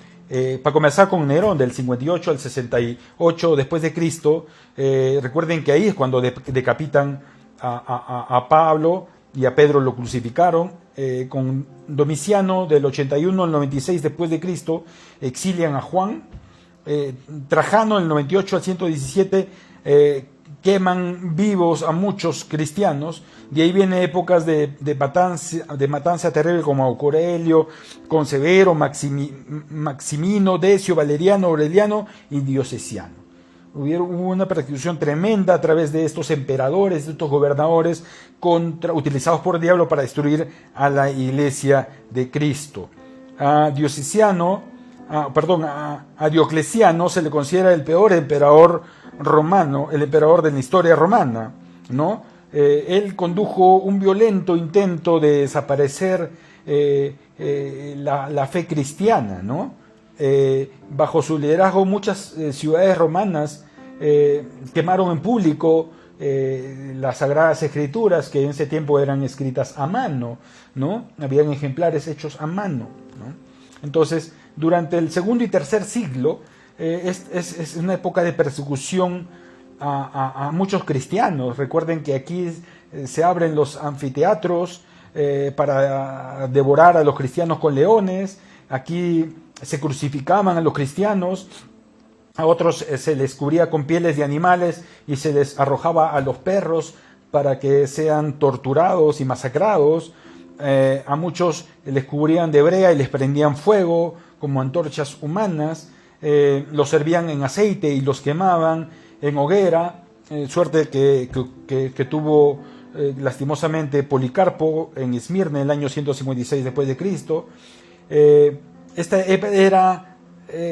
Para comenzar con Nerón, del 58 al 68 después de Cristo. Recuerden que ahí es cuando decapitan a Pablo y a Pedro, lo crucificaron. Con Domiciano, del 81 al 96 después de Cristo, exilian a Juan. Trajano, del 98 al 117, queman vivos a muchos cristianos. De ahí vienen épocas de matanza terrible, como Aurelio, con Severo, Maximino, Decio, Valeriano, Aureliano y Diocleciano. Hubo una persecución tremenda a través de estos emperadores, de estos gobernadores utilizados por el diablo para destruir a la iglesia de Cristo. A Diocleciano se le considera el peor emperador romano, el emperador de la historia romana, ¿no? Él condujo un violento intento de desaparecer la fe cristiana, ¿no? Bajo su liderazgo muchas ciudades romanas quemaron en público las Sagradas Escrituras, que en ese tiempo eran escritas a mano, ¿no? Habían ejemplares hechos a mano, ¿no? Entonces, durante el segundo y tercer siglo es una época de persecución a muchos cristianos. Recuerden que aquí se abren los anfiteatros para devorar a los cristianos con leones. Aquí se crucificaban a los cristianos, a otros se les cubría con pieles de animales y se les arrojaba a los perros para que sean torturados y masacrados. A muchos les cubrían de brea y les prendían fuego como antorchas humanas. Los servían en aceite y los quemaban en hoguera. suerte que tuvo lastimosamente Policarpo en Esmirna en el año 156 después de Cristo. Esta era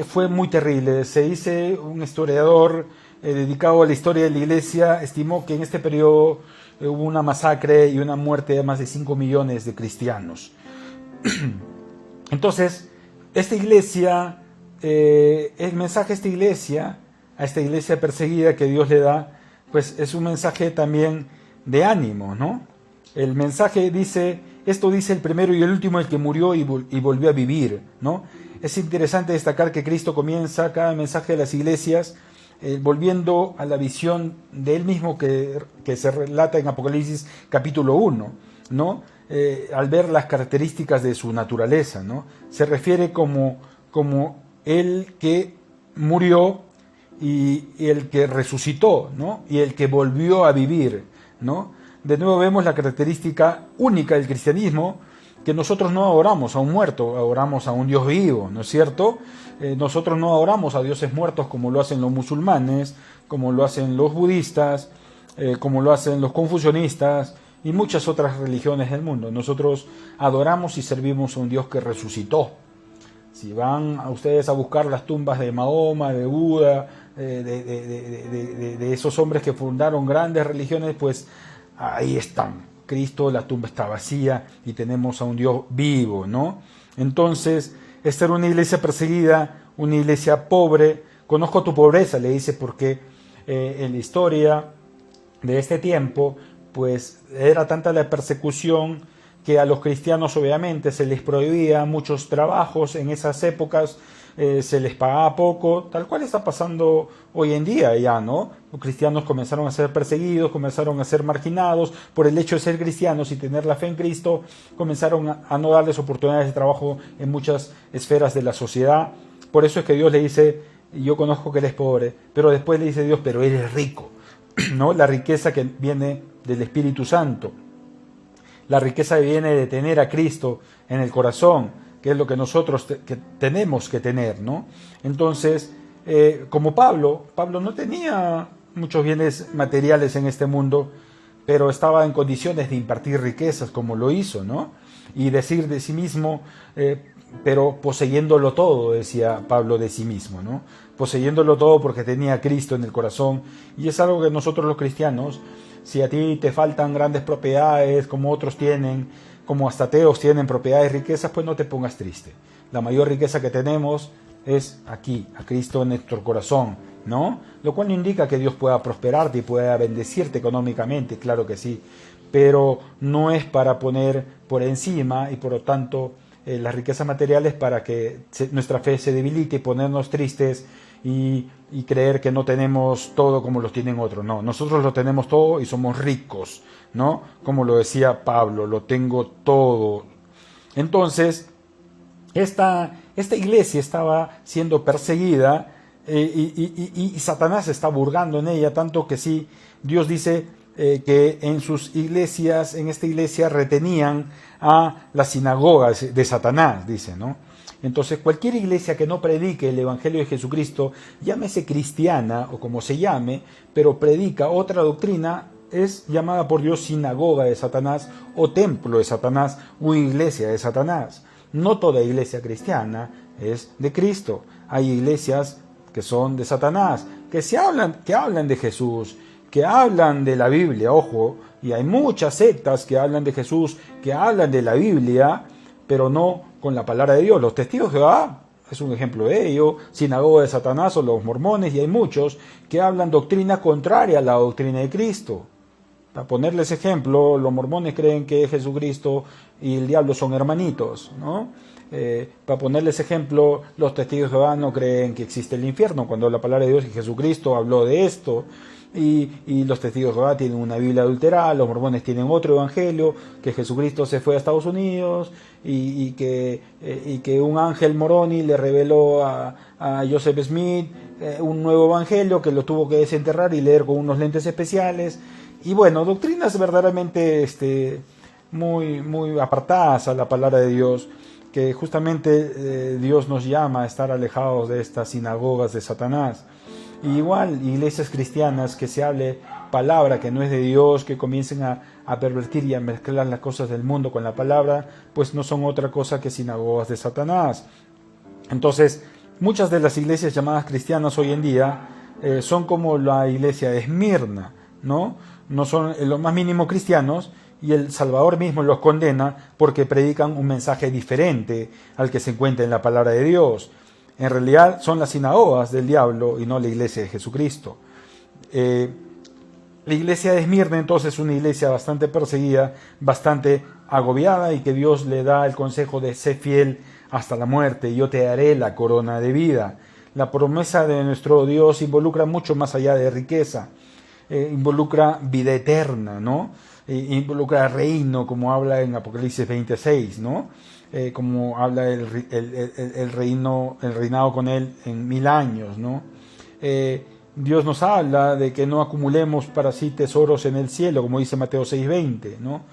fue muy terrible. Se dice, un historiador dedicado a la historia de la Iglesia estimó que en este periodo hubo una masacre y una muerte de más de 5 millones de cristianos. Entonces, esta iglesia, el mensaje a esta iglesia perseguida que Dios le da, pues es un mensaje también de ánimo, ¿no? El mensaje dice, esto dice el primero y el último, el que murió y volvió a vivir, ¿no? Es interesante destacar que Cristo comienza cada mensaje de las iglesias volviendo a la visión de él mismo que se relata en Apocalipsis capítulo 1, ¿no? Al ver las características de su naturaleza, ¿no? Se refiere como el que murió y el que resucitó, ¿no? Y el que volvió a vivir, ¿no? De nuevo vemos la característica única del cristianismo, que nosotros no adoramos a un muerto, adoramos a un Dios vivo, ¿no es cierto? Nosotros no adoramos a dioses muertos como lo hacen los musulmanes, como lo hacen los budistas, como lo hacen los confucianistas y muchas otras religiones del mundo. Nosotros adoramos y servimos a un Dios que resucitó. Si van a ustedes a buscar las tumbas de Mahoma, de Buda, de esos hombres que fundaron grandes religiones, pues ahí están. Cristo, la tumba está vacía y tenemos a un Dios vivo, ¿no? Entonces, esta era una iglesia perseguida, una iglesia pobre. Conozco tu pobreza, le dice, porque en la historia de este tiempo, pues era tanta la persecución que a los cristianos obviamente se les prohibía muchos trabajos en esas épocas, se les pagaba poco, tal cual está pasando hoy en día ya, ¿no? Los cristianos comenzaron a ser perseguidos, comenzaron a ser marginados por el hecho de ser cristianos y tener la fe en Cristo, comenzaron a no darles oportunidades de trabajo en muchas esferas de la sociedad. Por eso es que Dios le dice, yo conozco que eres pobre, pero después le dice Dios, pero eres rico, ¿no? La riqueza que viene del Espíritu Santo, la riqueza que viene de tener a Cristo en el corazón, que es lo que nosotros tenemos que tener, ¿no? Entonces, como Pablo no tenía muchos bienes materiales en este mundo, pero estaba en condiciones de impartir riquezas como lo hizo, ¿no? Y decir de sí mismo, pero poseyéndolo todo, decía Pablo de sí mismo, ¿no? Poseyéndolo todo porque tenía a Cristo en el corazón. Y es algo que nosotros los cristianos, si a ti te faltan grandes propiedades como otros tienen, como hasta ateos tienen propiedades, riquezas, pues no te pongas triste. La mayor riqueza que tenemos es aquí, a Cristo en nuestro corazón, ¿no? Lo cual no indica que Dios pueda prosperarte y pueda bendecirte económicamente, claro que sí, pero no es para poner por encima y por lo tanto las riquezas materiales para que nuestra fe se debilite y ponernos tristes y creer que no tenemos todo como los tienen otros. No, nosotros lo tenemos todo y somos ricos, ¿no? Como lo decía Pablo, lo tengo todo. Entonces, esta iglesia estaba siendo perseguida y Satanás está burlando en ella, tanto que sí, Dios dice que en sus iglesias, en esta iglesia retenían a las sinagogas de Satanás, dice, ¿no? Entonces, cualquier iglesia que no predique el Evangelio de Jesucristo, llámese cristiana o como se llame, pero predica otra doctrina, es llamada por Dios sinagoga de Satanás o templo de Satanás o iglesia de Satanás. No toda iglesia cristiana es de Cristo. Hay iglesias que son de Satanás, que hablan de Jesús, que hablan de la Biblia, ojo, y hay muchas sectas que hablan de Jesús, que hablan de la Biblia, pero no con la palabra de Dios. Los testigos de Jehová es un ejemplo de ello, sinagoga de Satanás o los mormones, y hay muchos que hablan doctrina contraria a la doctrina de Cristo. Para ponerles ejemplo, los mormones creen que Jesucristo y el diablo son hermanitos, ¿no? Para ponerles ejemplo, los testigos de Jehová no creen que existe el infierno, cuando la palabra de Dios y Jesucristo habló de esto. Y los testigos de Jehová tienen una Biblia adulterada, los mormones tienen otro evangelio, que Jesucristo se fue a Estados Unidos y que un ángel Moroni le reveló a Joseph Smith un nuevo evangelio que lo tuvo que desenterrar y leer con unos lentes especiales. Y bueno, doctrinas verdaderamente muy, muy apartadas a la palabra de Dios, que justamente Dios nos llama a estar alejados de estas sinagogas de Satanás. Y igual iglesias cristianas que se hable palabra que no es de Dios, que comiencen a pervertir y a mezclar las cosas del mundo con la palabra, pues no son otra cosa que sinagogas de Satanás. Entonces, muchas de las iglesias llamadas cristianas hoy en día son como la iglesia de Esmirna, ¿no? No son en lo más mínimo cristianos, y el Salvador mismo los condena porque predican un mensaje diferente al que se encuentra en la palabra de Dios. En realidad son las sinagogas del diablo y no la iglesia de Jesucristo. La iglesia de Esmirna entonces es una iglesia bastante perseguida, bastante agobiada, y que Dios le da el consejo de ser fiel hasta la muerte, y yo te daré la corona de vida. La promesa de nuestro Dios involucra mucho más allá de riqueza, involucra vida eterna, ¿no? Involucra reino, como habla en Apocalipsis 26, ¿no? Como habla el reinado con él en 1000 años, ¿no? Dios nos habla de que no acumulemos para sí tesoros en el cielo, como dice Mateo 6:20, ¿no?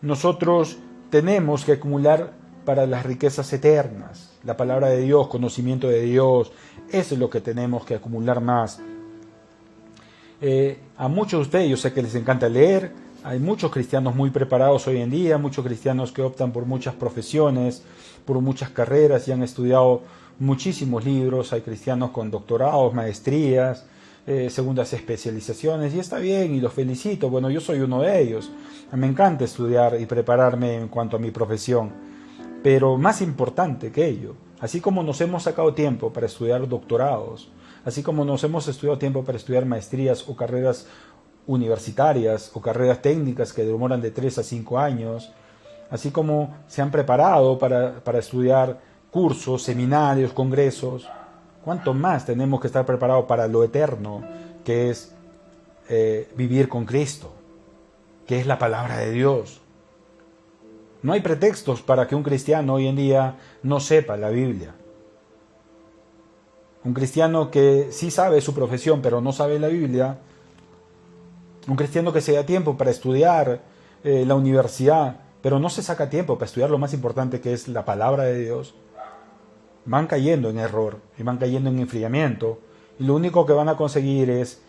Nosotros tenemos que acumular para las riquezas eternas, la palabra de Dios, conocimiento de Dios, eso es lo que tenemos que acumular más. A muchos de ustedes, yo sé que les encanta leer, hay muchos cristianos muy preparados hoy en día, muchos cristianos que optan por muchas profesiones, por muchas carreras y han estudiado muchísimos libros, hay cristianos con doctorados, maestrías, segundas especializaciones, y está bien y los felicito. Bueno, yo soy uno de ellos, me encanta estudiar y prepararme en cuanto a mi profesión, pero más importante que ello, así como nos hemos sacado tiempo para estudiar doctorados, así como nos hemos estudiado tiempo para estudiar maestrías o carreras universitarias o carreras técnicas que demoran de 3 a 5 años, así como se han preparado para estudiar cursos, seminarios, congresos, ¿cuánto más tenemos que estar preparados para lo eterno, que es vivir con Cristo, que es la palabra de Dios? No hay pretextos para que un cristiano hoy en día no sepa la Biblia. Un cristiano que sí sabe su profesión, pero no sabe la Biblia, un cristiano que se da tiempo para estudiar la universidad, pero no se saca tiempo para estudiar lo más importante, que es la palabra de Dios, van cayendo en error y van cayendo en enfriamiento, y lo único que van a conseguir es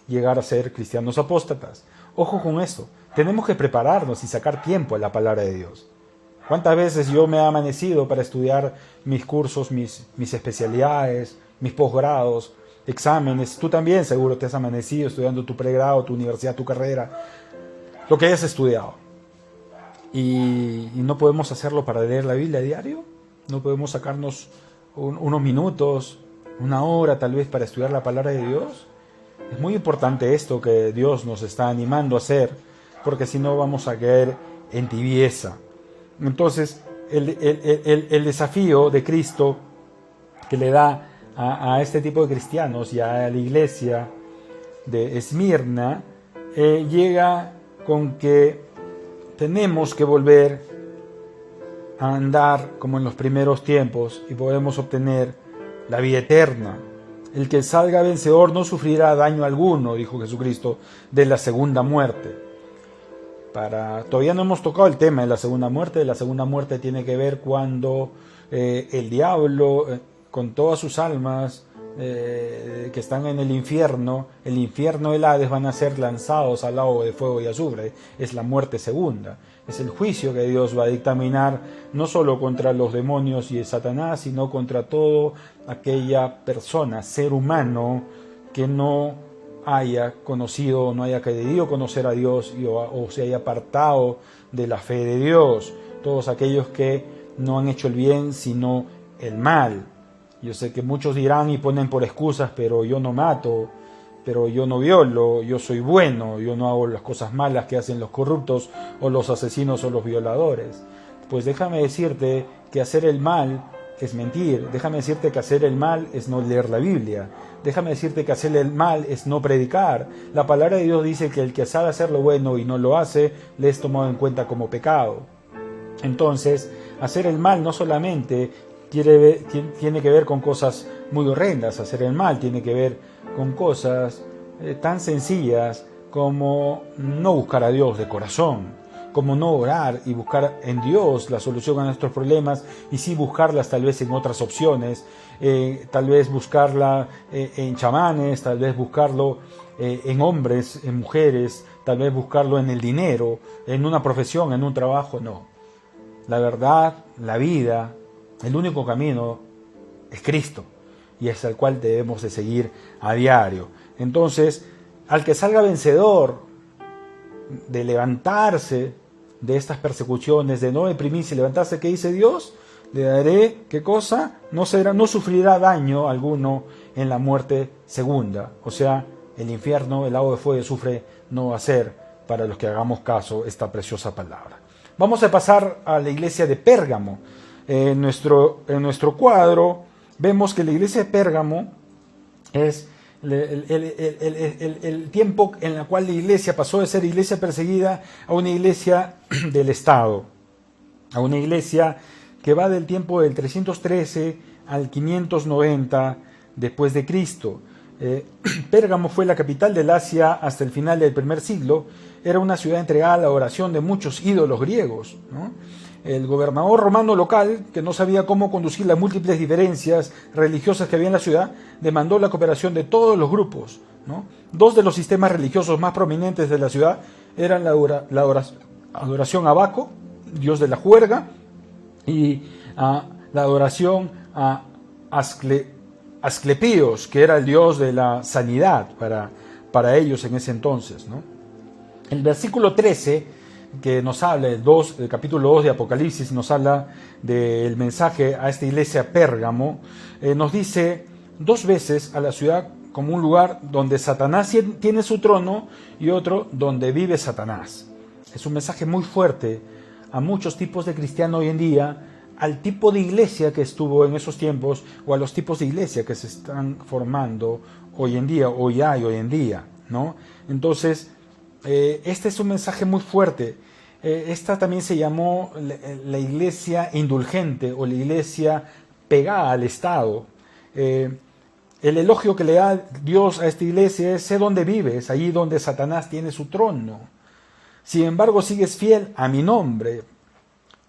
llegar a ser cristianos apóstatas. Ojo con esto, tenemos que prepararnos y sacar tiempo a la palabra de Dios. ¿Cuántas veces yo me he amanecido para estudiar mis cursos, mis especialidades, mis posgrados, exámenes? Tú también seguro te has amanecido estudiando tu pregrado, tu universidad, tu carrera, lo que hayas estudiado. Y no podemos hacerlo para leer la Biblia a diario. No podemos sacarnos unos minutos, una hora tal vez para estudiar la palabra de Dios. Es muy importante esto que Dios nos está animando a hacer, porque si no vamos a caer en tibieza. Entonces, el desafío de Cristo que le da a este tipo de cristianos y a la iglesia de Esmirna llega con que tenemos que volver a andar como en los primeros tiempos y podemos obtener la vida eterna. El que salga vencedor no sufrirá daño alguno, dijo Jesucristo, de la segunda muerte. Todavía no hemos tocado el tema de la segunda muerte. La segunda muerte tiene que ver cuando el diablo, con todas sus almas que están en el infierno del Hades, van a ser lanzados al lago de fuego y azufre. Es la muerte segunda. Es el juicio que Dios va a dictaminar no solo contra los demonios y Satanás, sino contra todo aquella persona, ser humano, que no haya conocido, no haya querido conocer a Dios o se haya apartado de la fe de Dios. Todos aquellos que no han hecho el bien, sino el mal. Yo sé que muchos dirán y ponen por excusas, pero yo no mato, pero yo no violo, yo soy bueno, yo no hago las cosas malas que hacen los corruptos o los asesinos o los violadores. Pues déjame decirte que hacer el mal es mentir. Déjame decirte que hacer el mal es no leer la Biblia. Déjame decirte que hacer el mal es no predicar. La palabra de Dios dice que el que sabe hacer lo bueno y no lo hace, le es tomado en cuenta como pecado. Entonces, hacer el mal no solamente tiene que ver con cosas muy horrendas. Hacer el mal tiene que ver con cosas tan sencillas como no buscar a Dios de corazón, cómo no orar y buscar en Dios la solución a nuestros problemas, y sí buscarlas tal vez en otras opciones, tal vez buscarla en chamanes, tal vez buscarlo en hombres, en mujeres, tal vez buscarlo en el dinero, en una profesión, en un trabajo. No. La verdad, la vida, el único camino es Cristo, y es el cual debemos de seguir a diario. Entonces, al que salga vencedor de levantarse de estas persecuciones, de no deprimirse, levantarse, ¿qué dice Dios? Le daré, ¿qué cosa? No sufrirá daño alguno en la muerte segunda. O sea, el infierno, el lago de fuego y azufre no va a ser para los que hagamos caso esta preciosa palabra. Vamos a pasar a la iglesia de Pérgamo. En nuestro cuadro vemos que la iglesia de Pérgamo es el tiempo en el cual la iglesia pasó de ser iglesia perseguida a una iglesia del Estado, a una iglesia que va del tiempo del 313 al 590 después de Cristo. Pérgamo fue la capital del Asia hasta el final del primer siglo. Era una ciudad entregada a la oración de muchos ídolos griegos, ¿no? El gobernador romano local, que no sabía cómo conducir las múltiples diferencias religiosas que había en la ciudad, demandó la cooperación de todos los grupos, ¿no? Dos de los sistemas religiosos más prominentes de la ciudad eran la adoración a Baco, dios de la juerga, y la adoración a Asclepíos, que era el dios de la sanidad para ellos en ese entonces, ¿no? El versículo 13, que nos habla, el capítulo 2 de Apocalipsis, nos habla del mensaje a esta iglesia Pérgamo, nos dice dos veces a la ciudad como un lugar donde Satanás tiene su trono y otro donde vive Satanás. Es un mensaje muy fuerte a muchos tipos de cristianos hoy en día, al tipo de iglesia que estuvo en esos tiempos o a los tipos de iglesia que se están formando hoy en día, o ya hay hoy en día, ¿no? Entonces, este es un mensaje muy fuerte. Esta también se llamó la iglesia indulgente o la iglesia pegada al Estado. El elogio que le da Dios a esta iglesia es: sé dónde vives, allí donde Satanás tiene su trono. Sin embargo, sigues fiel a mi nombre.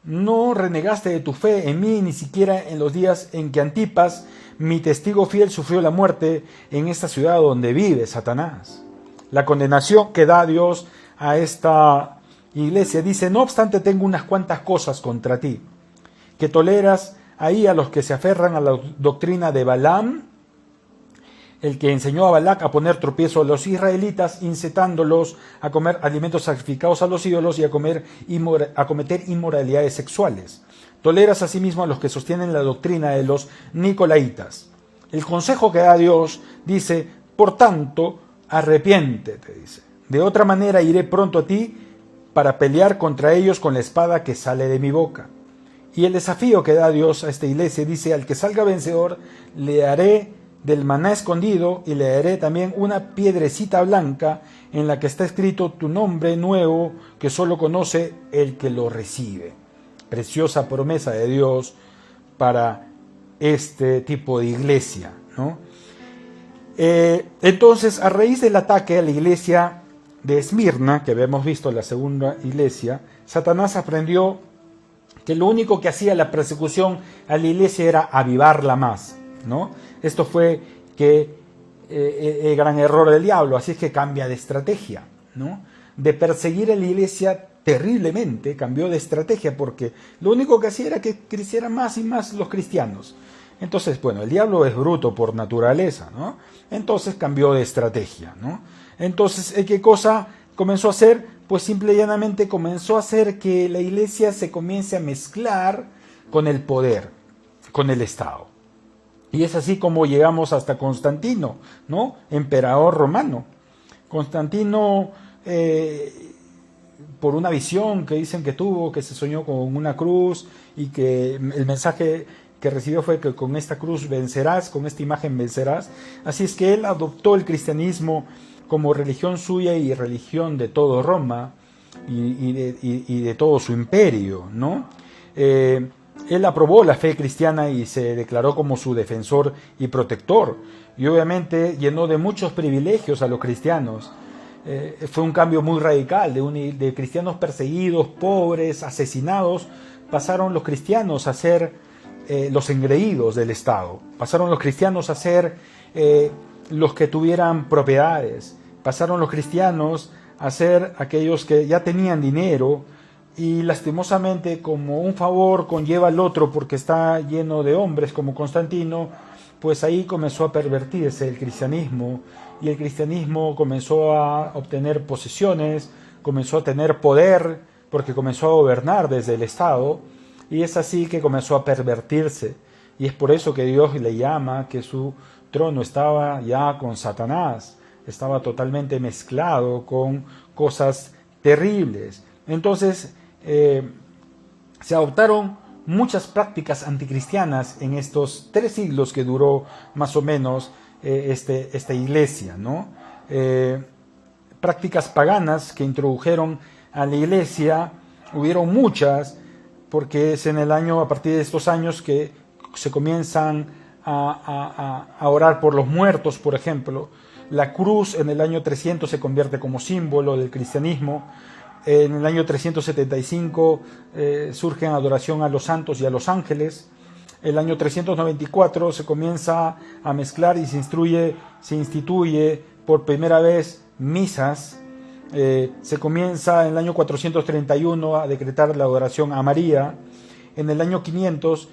No renegaste de tu fe en mí, ni siquiera en los días en que Antipas, mi testigo fiel, sufrió la muerte en esta ciudad donde vive Satanás. La condenación que da Dios a esta iglesia dice: no obstante, tengo unas cuantas cosas contra ti, que toleras ahí a los que se aferran a la doctrina de Balaam, el que enseñó a Balac a poner tropiezo a los israelitas, incitándolos a comer alimentos sacrificados a los ídolos y a cometer inmoralidades sexuales. Toleras asimismo a los que sostienen la doctrina de los nicolaitas. El consejo que da Dios dice: por tanto, arrepiéntete, dice. De otra manera iré pronto a ti para pelear contra ellos con la espada que sale de mi boca. Y el desafío que da Dios a esta iglesia dice: al que salga vencedor le daré del maná escondido y le daré también una piedrecita blanca en la que está escrito tu nombre nuevo, que solo conoce el que lo recibe. Preciosa promesa de Dios para este tipo de iglesia, ¿no? Entonces, a raíz del ataque a la iglesia de Esmirna, que habíamos visto la segunda iglesia, Satanás aprendió que lo único que hacía la persecución a la iglesia era avivarla más, ¿no? Esto fue el gran error del diablo, así es que cambia de estrategia, ¿no? De perseguir a la iglesia terriblemente, cambió de estrategia, porque lo único que hacía era que crecieran más y más los cristianos. Entonces, bueno, el diablo es bruto por naturaleza, ¿no? Entonces cambió de estrategia, ¿no? Entonces, ¿qué cosa comenzó a hacer? Pues simple y llanamente comenzó a hacer que la iglesia se comience a mezclar con el poder, con el Estado. Y es así como llegamos hasta Constantino, ¿no? Emperador romano. Constantino, por una visión que dicen que tuvo, que se soñó con una cruz, y que el mensaje que recibió fue que con esta cruz vencerás, con esta imagen vencerás. Así es que él adoptó el cristianismo como religión suya y religión de todo Roma y de todo su imperio, ¿no? Él aprobó la fe cristiana y se declaró como su defensor y protector, y obviamente llenó de muchos privilegios a los cristianos. fue un cambio muy radical, de cristianos perseguidos, pobres, asesinados, pasaron los cristianos a ser los engreídos del Estado, pasaron los cristianos a ser los que tuvieran propiedades, pasaron los cristianos a ser aquellos que ya tenían dinero, y lastimosamente, como un favor conlleva al otro porque está lleno de hombres como Constantino, pues ahí comenzó a pervertirse el cristianismo, y el cristianismo comenzó a obtener posesiones, comenzó a tener poder porque comenzó a gobernar desde el Estado, y es así que comenzó a pervertirse, y es por eso que Dios le llama que su trono estaba ya con Satanás, estaba totalmente mezclado con cosas terribles. Entonces se adoptaron muchas prácticas anticristianas en estos 3 siglos que duró más o menos esta iglesia, ¿no? Prácticas paganas que introdujeron a la iglesia, hubieron muchas, porque es a partir de estos años que se comienzan a orar por los muertos, por ejemplo. La cruz en el año 300 se convierte como símbolo del cristianismo. En el año 375 surge en adoración a los santos y a los ángeles. El año 394 se comienza a mezclar y se instituye por primera vez misas. Se comienza en el año 431 a decretar la adoración a María. En el año 500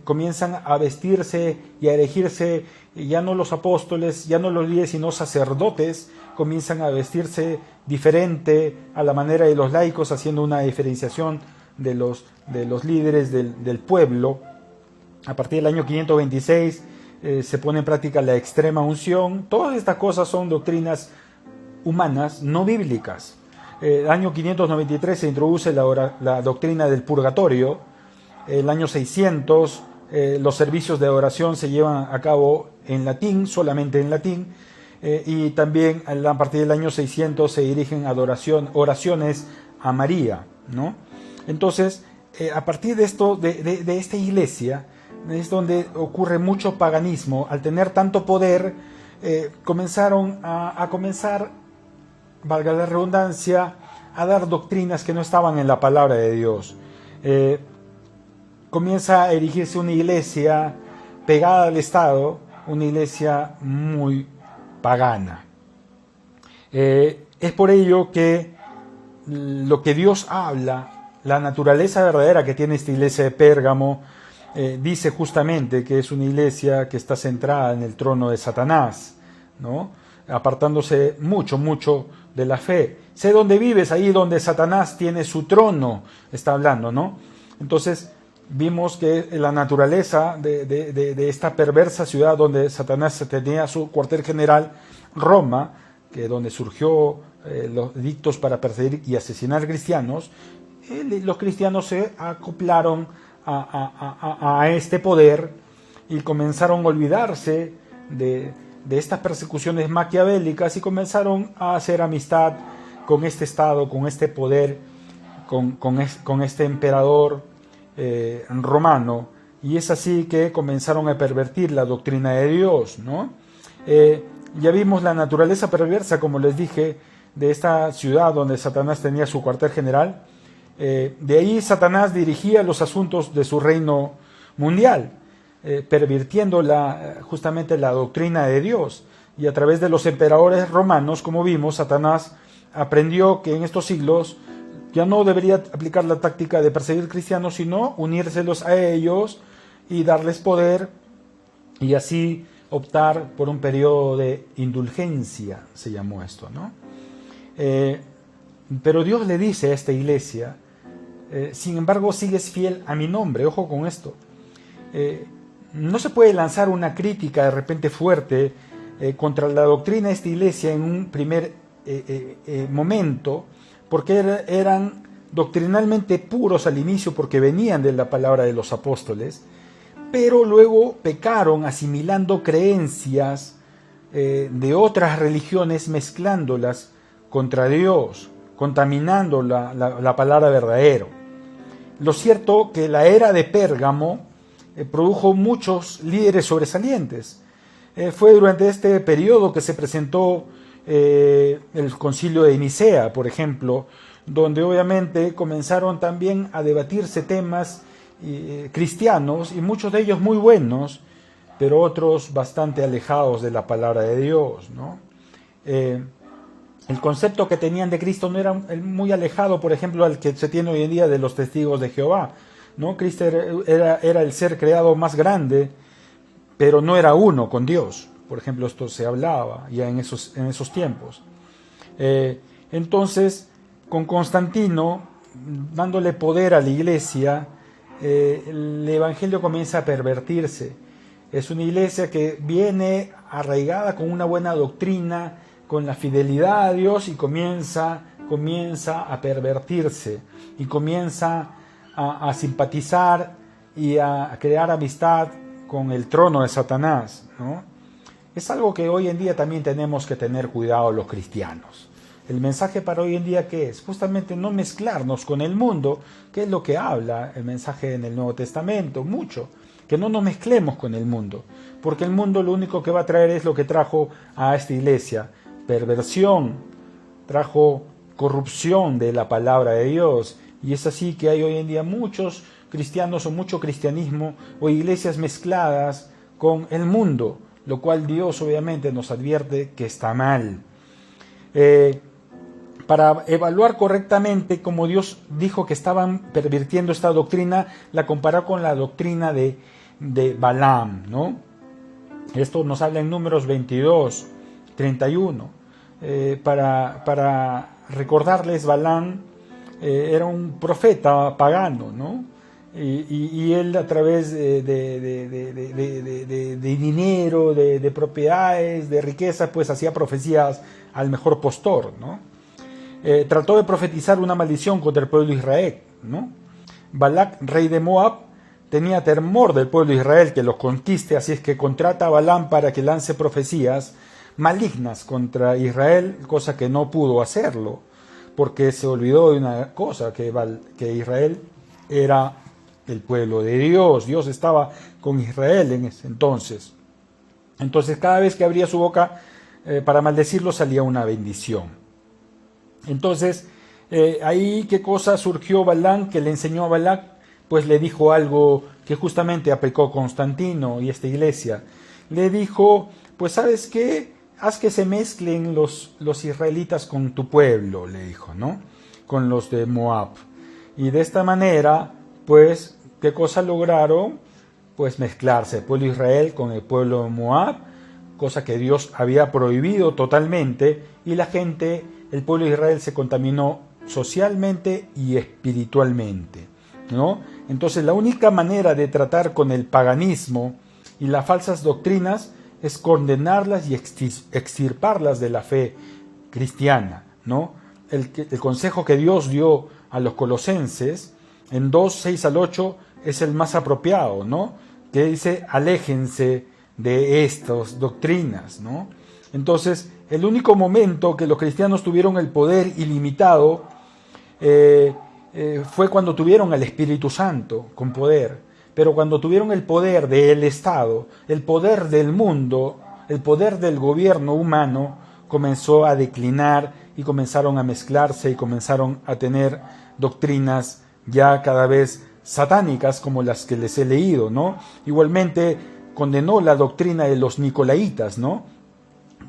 comienzan a vestirse y a erigirse ya no los apóstoles, ya no los líderes, sino sacerdotes, comienzan a vestirse diferente a la manera de los laicos, haciendo una diferenciación de los líderes del pueblo. A partir del año 526 se pone en práctica la extrema unción. Todas estas cosas son doctrinas humanas, no bíblicas. El año 593 se introduce la doctrina del purgatorio. El año 600 los servicios de adoración se llevan a cabo en latín, solamente en latín, y también a partir del año 600 se dirigen oraciones a María, ¿no? Entonces, a partir de esto, de esta iglesia, es donde ocurre mucho paganismo. Al tener tanto poder, comenzaron a comenzar, valga la redundancia, a dar doctrinas que no estaban en la palabra de Dios. Comienza a erigirse una iglesia pegada al Estado, una iglesia muy pagana. Es por ello que lo que Dios habla, la naturaleza verdadera que tiene esta iglesia de Pérgamo, dice justamente que es una iglesia que está centrada en el trono de Satanás, ¿no? Apartándose mucho de la fe. Sé dónde vives, ahí donde Satanás tiene su trono, está hablando, ¿no? Entonces, vimos que la naturaleza de esta perversa ciudad donde Satanás tenía su cuartel general, Roma, que donde surgió los edictos para perseguir y asesinar cristianos, los cristianos se acoplaron a este poder y comenzaron a olvidarse de estas persecuciones maquiavélicas y comenzaron a hacer amistad con este Estado, con este poder, con este emperador romano, y es así que comenzaron a pervertir la doctrina de Dios, ¿no? Ya vimos la naturaleza perversa, como les dije, de esta ciudad donde Satanás tenía su cuartel general. De ahí Satanás dirigía los asuntos de su reino mundial, pervirtiendo justamente la doctrina de Dios, y a través de los emperadores romanos, como vimos, Satanás aprendió que en estos siglos ya no debería aplicar la táctica de perseguir cristianos, sino unírselos a ellos y darles poder, y así optar por un periodo de indulgencia, se llamó esto, ¿no? Pero Dios le dice a esta iglesia, sin embargo sigues fiel a mi nombre. Ojo con esto. No se puede lanzar una crítica de repente fuerte contra la doctrina de esta iglesia en un primer momento, porque eran doctrinalmente puros al inicio, porque venían de la palabra de los apóstoles, pero luego pecaron asimilando creencias de otras religiones, mezclándolas contra Dios, contaminando la palabra verdadera. Lo cierto que la era de Pérgamo produjo muchos líderes sobresalientes. Fue durante este periodo que se presentó el concilio de Nicea, por ejemplo, donde obviamente comenzaron también a debatirse temas cristianos, y muchos de ellos muy buenos, pero otros bastante alejados de la palabra de Dios, ¿no? El concepto que tenían de Cristo no era muy alejado, por ejemplo, al que se tiene hoy en día de los testigos de Jehová, ¿no? Cristo era el ser creado más grande, pero no era uno con Dios. Por ejemplo, esto se hablaba ya en esos tiempos. Entonces, con Constantino, dándole poder a la iglesia, el evangelio comienza a pervertirse. Es una iglesia que viene arraigada con una buena doctrina, con la fidelidad a Dios, y comienza a pervertirse, y comienza a simpatizar y a crear amistad con el trono de Satanás, ¿no? Es algo que hoy en día también tenemos que tener cuidado los cristianos. El mensaje para hoy en día, ¿qué es? Justamente no mezclarnos con el mundo, que es lo que habla el mensaje en el Nuevo Testamento, mucho. Que no nos mezclemos con el mundo, porque el mundo lo único que va a traer es lo que trajo a esta iglesia: perversión, trajo corrupción de la palabra de Dios. Y es así que hay hoy en día muchos cristianos o mucho cristianismo o iglesias mezcladas con el mundo, lo cual Dios obviamente nos advierte que está mal. Para evaluar correctamente cómo Dios dijo que estaban pervirtiendo esta doctrina, la comparó con la doctrina de Balaam, ¿no? Esto nos habla en Números 22, 31. Para recordarles, Balaam era un profeta pagano, ¿no? Y él, a través de dinero, de propiedades, de riqueza, pues hacía profecías al mejor postor, ¿no? Trató de profetizar una maldición contra el pueblo de Israel, ¿no? Balac, rey de Moab, tenía temor del pueblo de Israel que los conquiste, así es que contrata a Balaam para que lance profecías malignas contra Israel, cosa que no pudo hacerlo, porque se olvidó de una cosa, que Israel era el pueblo de Dios. Dios estaba con Israel en ese entonces. Entonces, cada vez que abría su boca para maldecirlo, salía una bendición. Entonces, ahí, ¿qué cosa surgió Balaam que le enseñó a Balac? Pues le dijo algo que justamente aplicó Constantino y esta iglesia. Le dijo, pues ¿sabes qué? Haz que se mezclen los israelitas con tu pueblo, le dijo, ¿no? Con los de Moab. Y de esta manera, pues, ¿qué cosa lograron? Pues mezclarse el pueblo de Israel con el pueblo de Moab, cosa que Dios había prohibido totalmente, y la gente, el pueblo de Israel, se contaminó socialmente y espiritualmente, ¿no? Entonces, la única manera de tratar con el paganismo y las falsas doctrinas es condenarlas y extirparlas de la fe cristiana, ¿no? El consejo que Dios dio a los colosenses en 2, 6 al 8 es el más apropiado, ¿no? Que dice, aléjense de estas doctrinas, ¿no? Entonces, el único momento que los cristianos tuvieron el poder ilimitado fue cuando tuvieron al Espíritu Santo con poder. Pero cuando tuvieron el poder del Estado, el poder del mundo, el poder del gobierno humano, comenzó a declinar y comenzaron a mezclarse y comenzaron a tener doctrinas ya cada vez satánicas, como las que les he leído, ¿no? Igualmente condenó la doctrina de los nicolaitas, ¿no?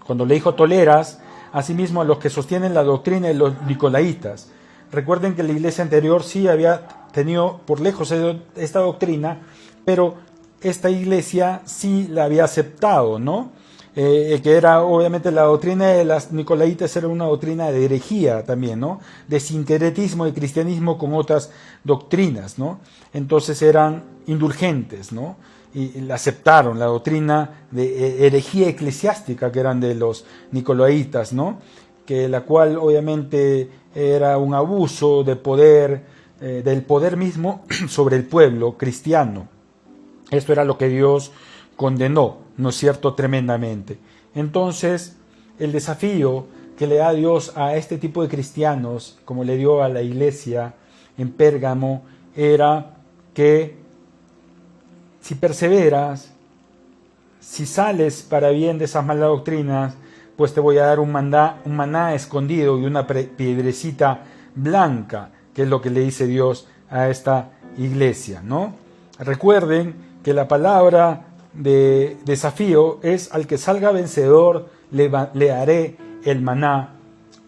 Cuando le dijo toleras, asimismo a los que sostienen la doctrina de los nicolaitas. Recuerden que la iglesia anterior sí había tenido por lejos esta doctrina, pero esta iglesia sí la había aceptado, ¿no? Que era obviamente la doctrina de las nicolaitas, era una doctrina de herejía también, ¿no? De sincretismo de cristianismo con otras doctrinas, ¿no? Entonces eran indulgentes, ¿no? Y la aceptaron, la doctrina de herejía eclesiástica que eran de los nicolaitas, ¿no? Que la cual obviamente era un abuso de poder, del poder mismo sobre el pueblo cristiano. Esto era lo que Dios condenó, ¿no es cierto?, tremendamente. Entonces, el desafío que le da Dios a este tipo de cristianos, como le dio a la iglesia en Pérgamo, era que si perseveras, si sales para bien de esas malas doctrinas, pues te voy a dar un maná escondido y una piedrecita blanca, que es lo que le dice Dios a esta iglesia, ¿no? Recuerden que la palabra de desafío es: al que salga vencedor le haré el maná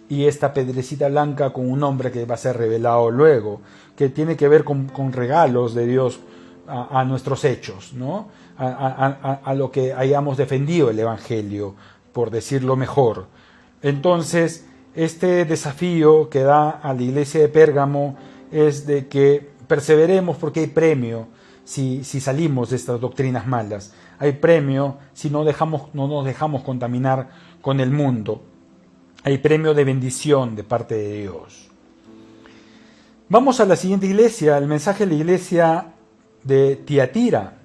y esta piedrecita blanca con un nombre que va a ser revelado luego, que tiene que ver con regalos de Dios a nuestros hechos, ¿no? A lo que hayamos defendido el Evangelio, por decirlo mejor. Entonces, este desafío que da a la iglesia de Pérgamo es de que perseveremos, porque hay premio si salimos de estas doctrinas malas. Hay premio si no nos dejamos contaminar con el mundo. Hay premio de bendición de parte de Dios. Vamos a la siguiente iglesia, el mensaje de la iglesia de Tiatira,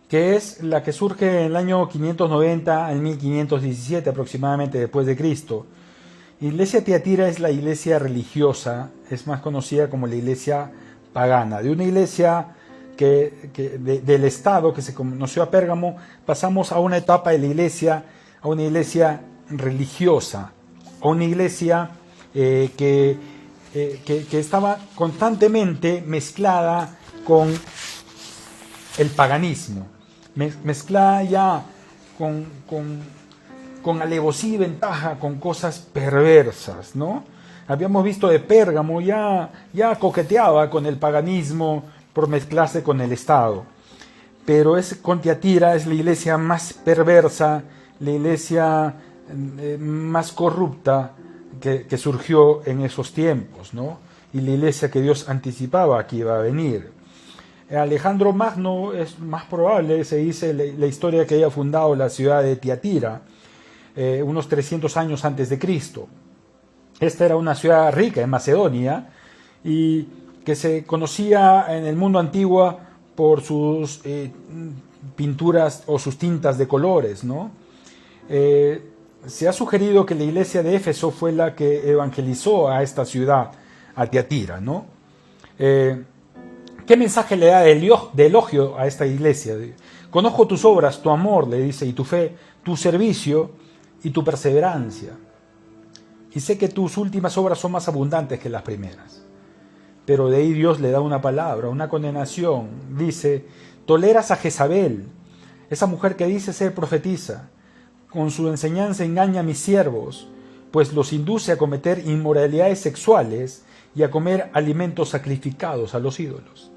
que es la que surge en el año 590 en 1517 aproximadamente después de Cristo. Iglesia Tiatira es la iglesia religiosa, es más conocida como la iglesia pagana. De una iglesia del Estado que se conoció a Pérgamo, pasamos a una etapa de la iglesia, a una iglesia religiosa, a una iglesia que estaba constantemente mezclada con el paganismo, mezclada ya con alevosía y ventaja, con cosas perversas, ¿no? Habíamos visto de Pérgamo, ya coqueteaba con el paganismo por mezclarse con el Estado. Pero con Tiatira es la iglesia más perversa, la iglesia más corrupta que surgió en esos tiempos, ¿no? Y la iglesia que Dios anticipaba que iba a venir. Alejandro Magno es más probable, se dice la historia, que haya fundado la ciudad de Tiatira unos 300 años antes de Cristo. Esta era una ciudad rica en Macedonia y que se conocía en el mundo antiguo por sus pinturas o sus tintas de colores, ¿no? Se ha sugerido que la iglesia de Éfeso fue la que evangelizó a esta ciudad, a Tiatira, ¿no? ¿Qué mensaje le da de elogio a esta iglesia? Conozco tus obras, tu amor, le dice, y tu fe, tu servicio y tu perseverancia. Y sé que tus últimas obras son más abundantes que las primeras. Pero de ahí Dios le da una palabra, una condenación. Dice: toleras a Jezabel, esa mujer que dice ser profetisa. Con su enseñanza engaña a mis siervos, pues los induce a cometer inmoralidades sexuales y a comer alimentos sacrificados a los ídolos.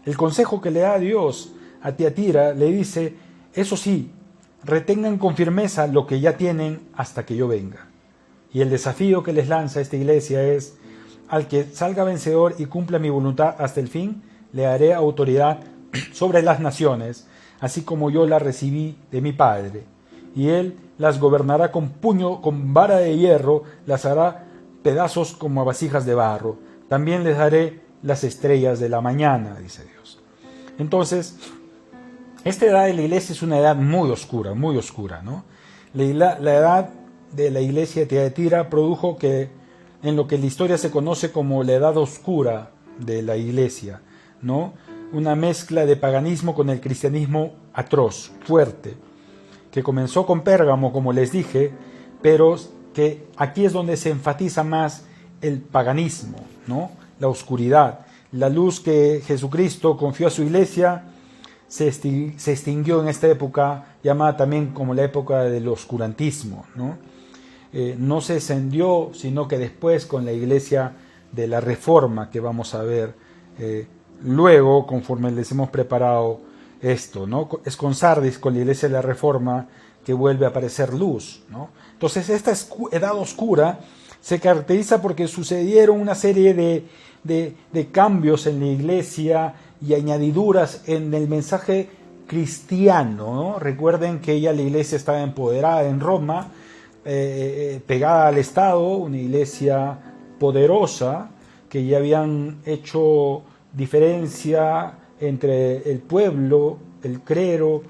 El consejo que le da Dios a Tiatira le dice: eso sí, retengan con firmeza lo que ya tienen hasta que yo venga. Y el desafío que les lanza esta iglesia es: al que salga vencedor y cumpla mi voluntad hasta el fin, le daré autoridad sobre las naciones, así como yo la recibí de mi Padre. Y él las gobernará con vara de hierro, las hará pedazos como a vasijas de barro. También les daré las estrellas de la mañana, dice Dios. Entonces, esta edad de la iglesia es una edad muy oscura, ¿no? La edad de la iglesia de Tiatira produjo que en lo que la historia se conoce como la edad oscura de la iglesia, ¿no? Una mezcla de paganismo con el cristianismo atroz, fuerte, que comenzó con Pérgamo, como les dije, pero que aquí es donde se enfatiza más el paganismo, ¿no? La oscuridad. La luz que Jesucristo confió a su iglesia se extinguió en esta época, llamada también como la época del oscurantismo, ¿no? No se encendió, sino que después, con la iglesia de la Reforma, que vamos a ver luego, conforme les hemos preparado esto, ¿no? Es con Sardis, con la iglesia de la Reforma, que vuelve a aparecer luz, ¿no? Entonces, esta edad oscura se caracteriza porque sucedieron una serie de cambios en la iglesia y añadiduras en el mensaje cristiano, ¿no? Recuerden que la iglesia estaba empoderada en Roma, pegada al Estado, una iglesia poderosa, que ya habían hecho diferencia entre el pueblo, el clero,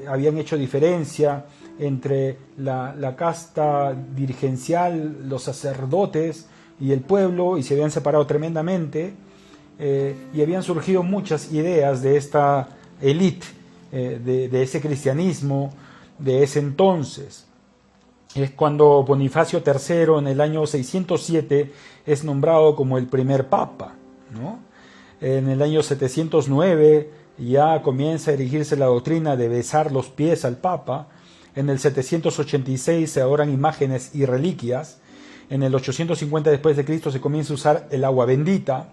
habían hecho diferencia entre la casta dirigencial, los sacerdotes y el pueblo, y se habían separado tremendamente, y habían surgido muchas ideas de esta élite, de ese cristianismo de ese entonces. es cuando Bonifacio III en el año 607 es nombrado como el primer papa, ¿no? En el año 709 ya comienza a erigirse la doctrina de besar los pies al papa. En el 786 se adoran imágenes y reliquias. En el 850 después de Cristo se comienza a usar el agua bendita.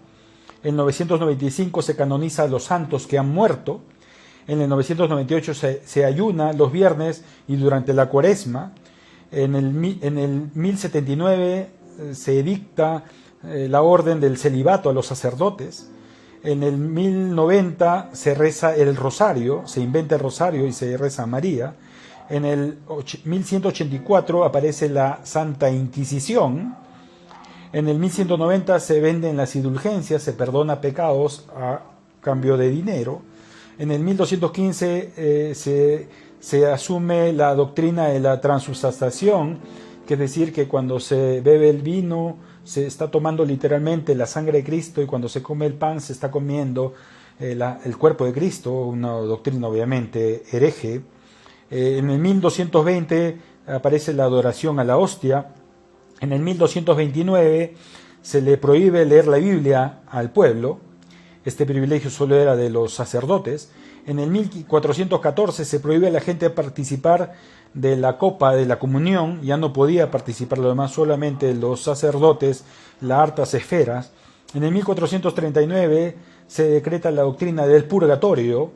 En 995 se canoniza a los santos que han muerto. En el 998 se ayuna los viernes y durante la cuaresma. En el 1079 se dicta la orden del celibato a los sacerdotes. En el 1090 se reza el rosario, se inventa el rosario y se reza a María. En el 1184 aparece la Santa Inquisición. En el 1190 se venden las indulgencias, se perdona pecados a cambio de dinero. En el 1215 se asume la doctrina de la transustanciación, que es decir, que cuando se bebe el vino se está tomando literalmente la sangre de Cristo y cuando se come el pan se está comiendo el cuerpo de Cristo, una doctrina obviamente hereje. En el 1220 aparece la adoración a la hostia. En el 1229 se le prohíbe leer la Biblia al pueblo. Este privilegio solo era de los sacerdotes. En el 1414 se prohíbe a la gente participar de la copa de la comunión. Ya no podía participar lo demás, solamente los sacerdotes, las hartas esferas. En el 1439 se decreta la doctrina del purgatorio.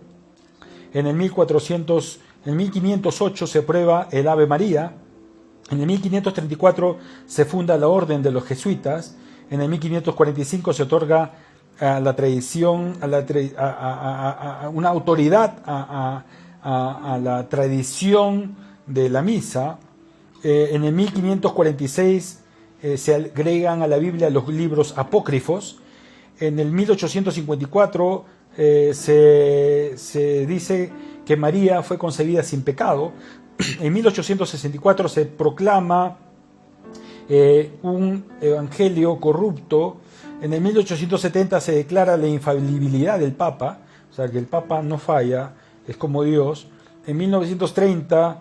En el 1508 se aprueba el Ave María. En el 1534 se funda la Orden de los Jesuitas. En el 1545 se otorga a la tradición, una autoridad a la tradición de la misa. En el 1546 se agregan a la Biblia los libros apócrifos. En el 1854 se dice que María fue concebida sin pecado. En 1864 se proclama un evangelio corrupto. En el 1870 se declara la infalibilidad del Papa, o sea que el Papa no falla, es como Dios. En 1930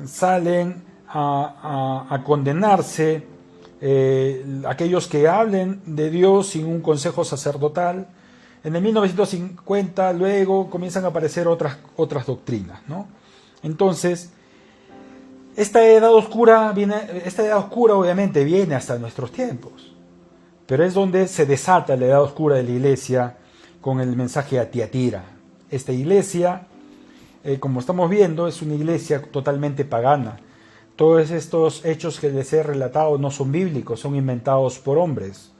salen a condenarse aquellos que hablen de Dios sin un consejo sacerdotal. En el 1950 luego comienzan a aparecer otras doctrinas, ¿no? Entonces, esta edad oscura obviamente viene hasta nuestros tiempos, pero es donde se desata la edad oscura de la iglesia con el mensaje a Tiatira. Esta iglesia, como estamos viendo, es una iglesia totalmente pagana. Todos estos hechos que les he relatado no son bíblicos, son inventados por hombres.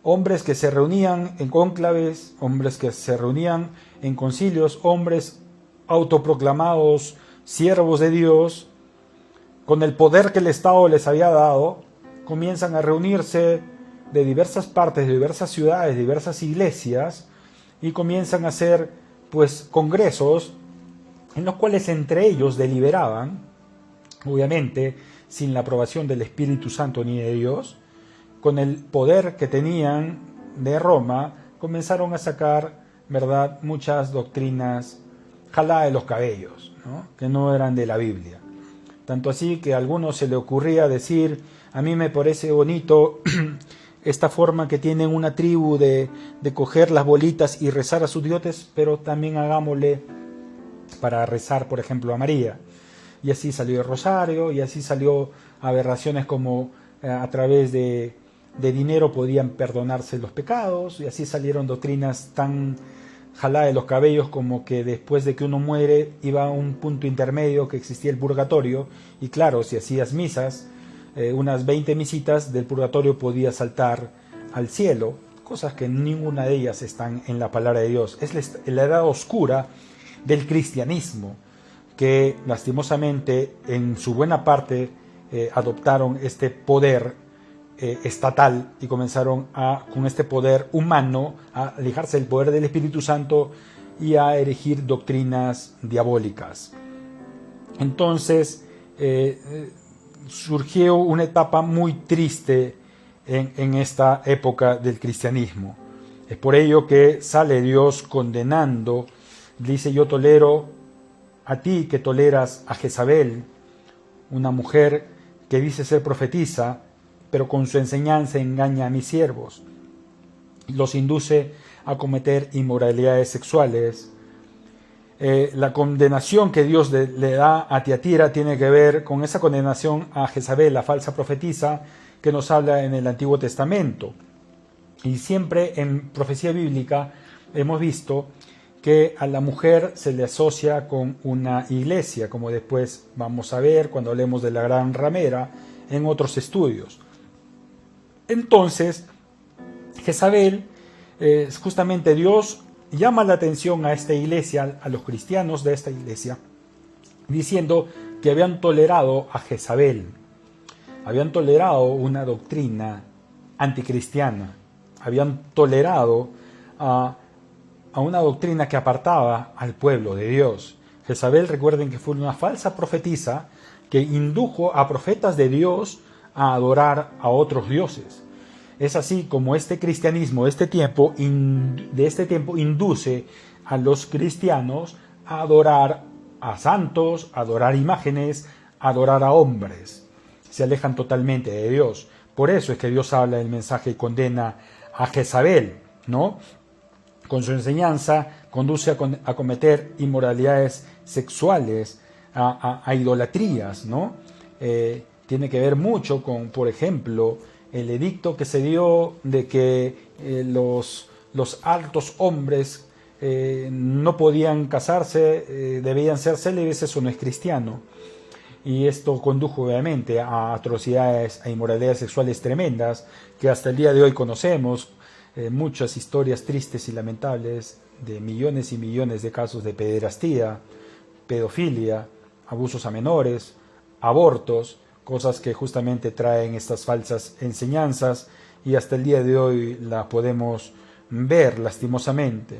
Hombres que se reunían en cónclaves, hombres que se reunían en concilios, hombres autoproclamados siervos de Dios, con el poder que el Estado les había dado, comienzan a reunirse de diversas partes, de diversas ciudades, de diversas iglesias, y comienzan a hacer pues congresos en los cuales entre ellos deliberaban, obviamente sin la aprobación del Espíritu Santo ni de Dios, con el poder que tenían de Roma, comenzaron a sacar, ¿verdad?, muchas doctrinas jalá de los cabellos, ¿no?, que no eran de la Biblia. Tanto así que a algunos se le ocurría decir, a mí me parece bonito esta forma que tienen una tribu de coger las bolitas y rezar a sus dioses, pero también hagámosle para rezar, por ejemplo, a María. Y así salió el rosario, y así salió aberraciones como a través de dinero podían perdonarse los pecados, y así salieron doctrinas tan jalá de los cabellos como que después de que uno muere iba a un punto intermedio que existía el purgatorio, y claro, si hacías misas, unas 20 misitas del purgatorio podías saltar al cielo, cosas que ninguna de ellas están en la palabra de Dios. Es la edad oscura del cristianismo, que lastimosamente en su buena parte adoptaron este poder estatal y comenzaron con este poder humano a alejarse del poder del Espíritu Santo y a erigir doctrinas diabólicas. Entonces surgió una etapa muy triste en esta época del cristianismo. Es por ello que sale Dios condenando, dice: yo tolero a ti que toleras a Jezabel, una mujer que dice ser profetisa, pero con su enseñanza engaña a mis siervos, los induce a cometer inmoralidades sexuales. La condenación que Dios le da a Tiatira tiene que ver con esa condenación a Jezabel, la falsa profetisa, que nos habla en el Antiguo Testamento. Y siempre en profecía bíblica hemos visto que a la mujer se le asocia con una iglesia, como después vamos a ver cuando hablemos de la gran ramera en otros estudios. Entonces, Jezabel, justamente Dios llama la atención a esta iglesia, a los cristianos de esta iglesia, diciendo que habían tolerado a Jezabel, habían tolerado una doctrina anticristiana, habían tolerado a una doctrina que apartaba al pueblo de Dios. Jezabel, recuerden que fue una falsa profetisa que indujo a profetas de Dios a adorar a otros dioses. Es así como este cristianismo de este tiempo induce a los cristianos a adorar a santos, a adorar imágenes, a adorar a hombres. Se alejan totalmente de Dios. Por eso es que Dios habla del mensaje y condena a Jezabel, ¿no? Con su enseñanza conduce a cometer inmoralidades sexuales, a idolatrías, ¿no? Tiene que ver mucho con, por ejemplo, el edicto que se dio de que los altos hombres no podían casarse, debían ser célibes. Eso no es cristiano. Y esto condujo obviamente a atrocidades, a inmoralidades sexuales tremendas, que hasta el día de hoy conocemos. Muchas historias tristes y lamentables de millones y millones de casos de pederastía, pedofilia, abusos a menores, abortos, cosas que justamente traen estas falsas enseñanzas, y hasta el día de hoy la podemos ver lastimosamente.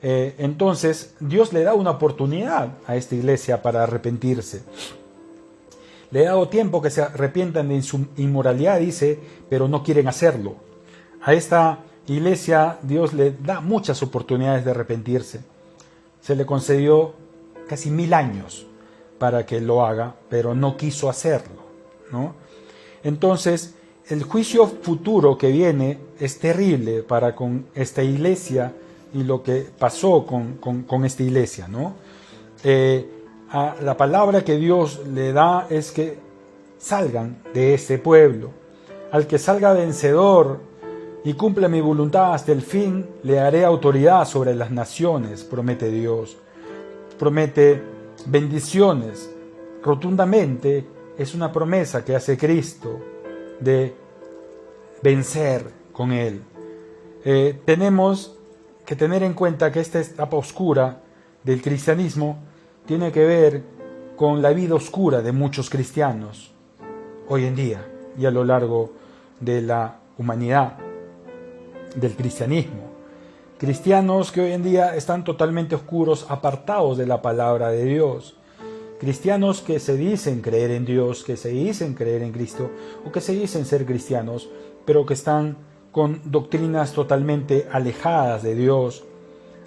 Entonces Dios le da una oportunidad a esta iglesia para arrepentirse. Le ha dado tiempo que se arrepientan de su inmoralidad, dice, pero no quieren hacerlo. A esta iglesia Dios le da muchas oportunidades de arrepentirse. Se le concedió casi 1000 años para que lo haga, pero no quiso hacerlo, ¿no? Entonces, el juicio futuro que viene es terrible para con esta iglesia y lo que pasó con esta iglesia, ¿no? La palabra que Dios le da es que salgan de este pueblo. Al que salga vencedor y cumple mi voluntad hasta el fin, le haré autoridad sobre las naciones, promete Dios. Promete bendiciones. Rotundamente es una promesa que hace Cristo de vencer con Él. Tenemos que tener en cuenta que esta etapa oscura del cristianismo tiene que ver con la vida oscura de muchos cristianos hoy en día y a lo largo de la humanidad del cristianismo. Cristianos que hoy en día están totalmente oscuros, apartados de la palabra de Dios. Cristianos que se dicen creer en Dios, que se dicen creer en Cristo, o que se dicen ser cristianos, pero que están con doctrinas totalmente alejadas de Dios,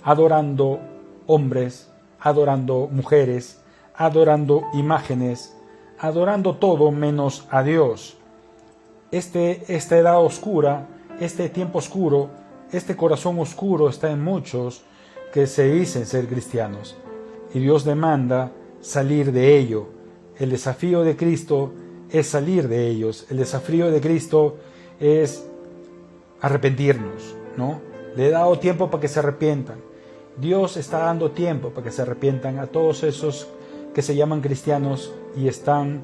adorando hombres, adorando mujeres, adorando imágenes, adorando todo menos a Dios. Esta edad oscura, este tiempo oscuro, este corazón oscuro está en muchos que se dicen ser cristianos, y Dios demanda salir de ello. El desafío de Cristo es salir de ellos. El desafío de Cristo es arrepentirnos, ¿no? Le he dado tiempo para que se arrepientan. Dios está dando tiempo para que se arrepientan a todos esos que se llaman cristianos y están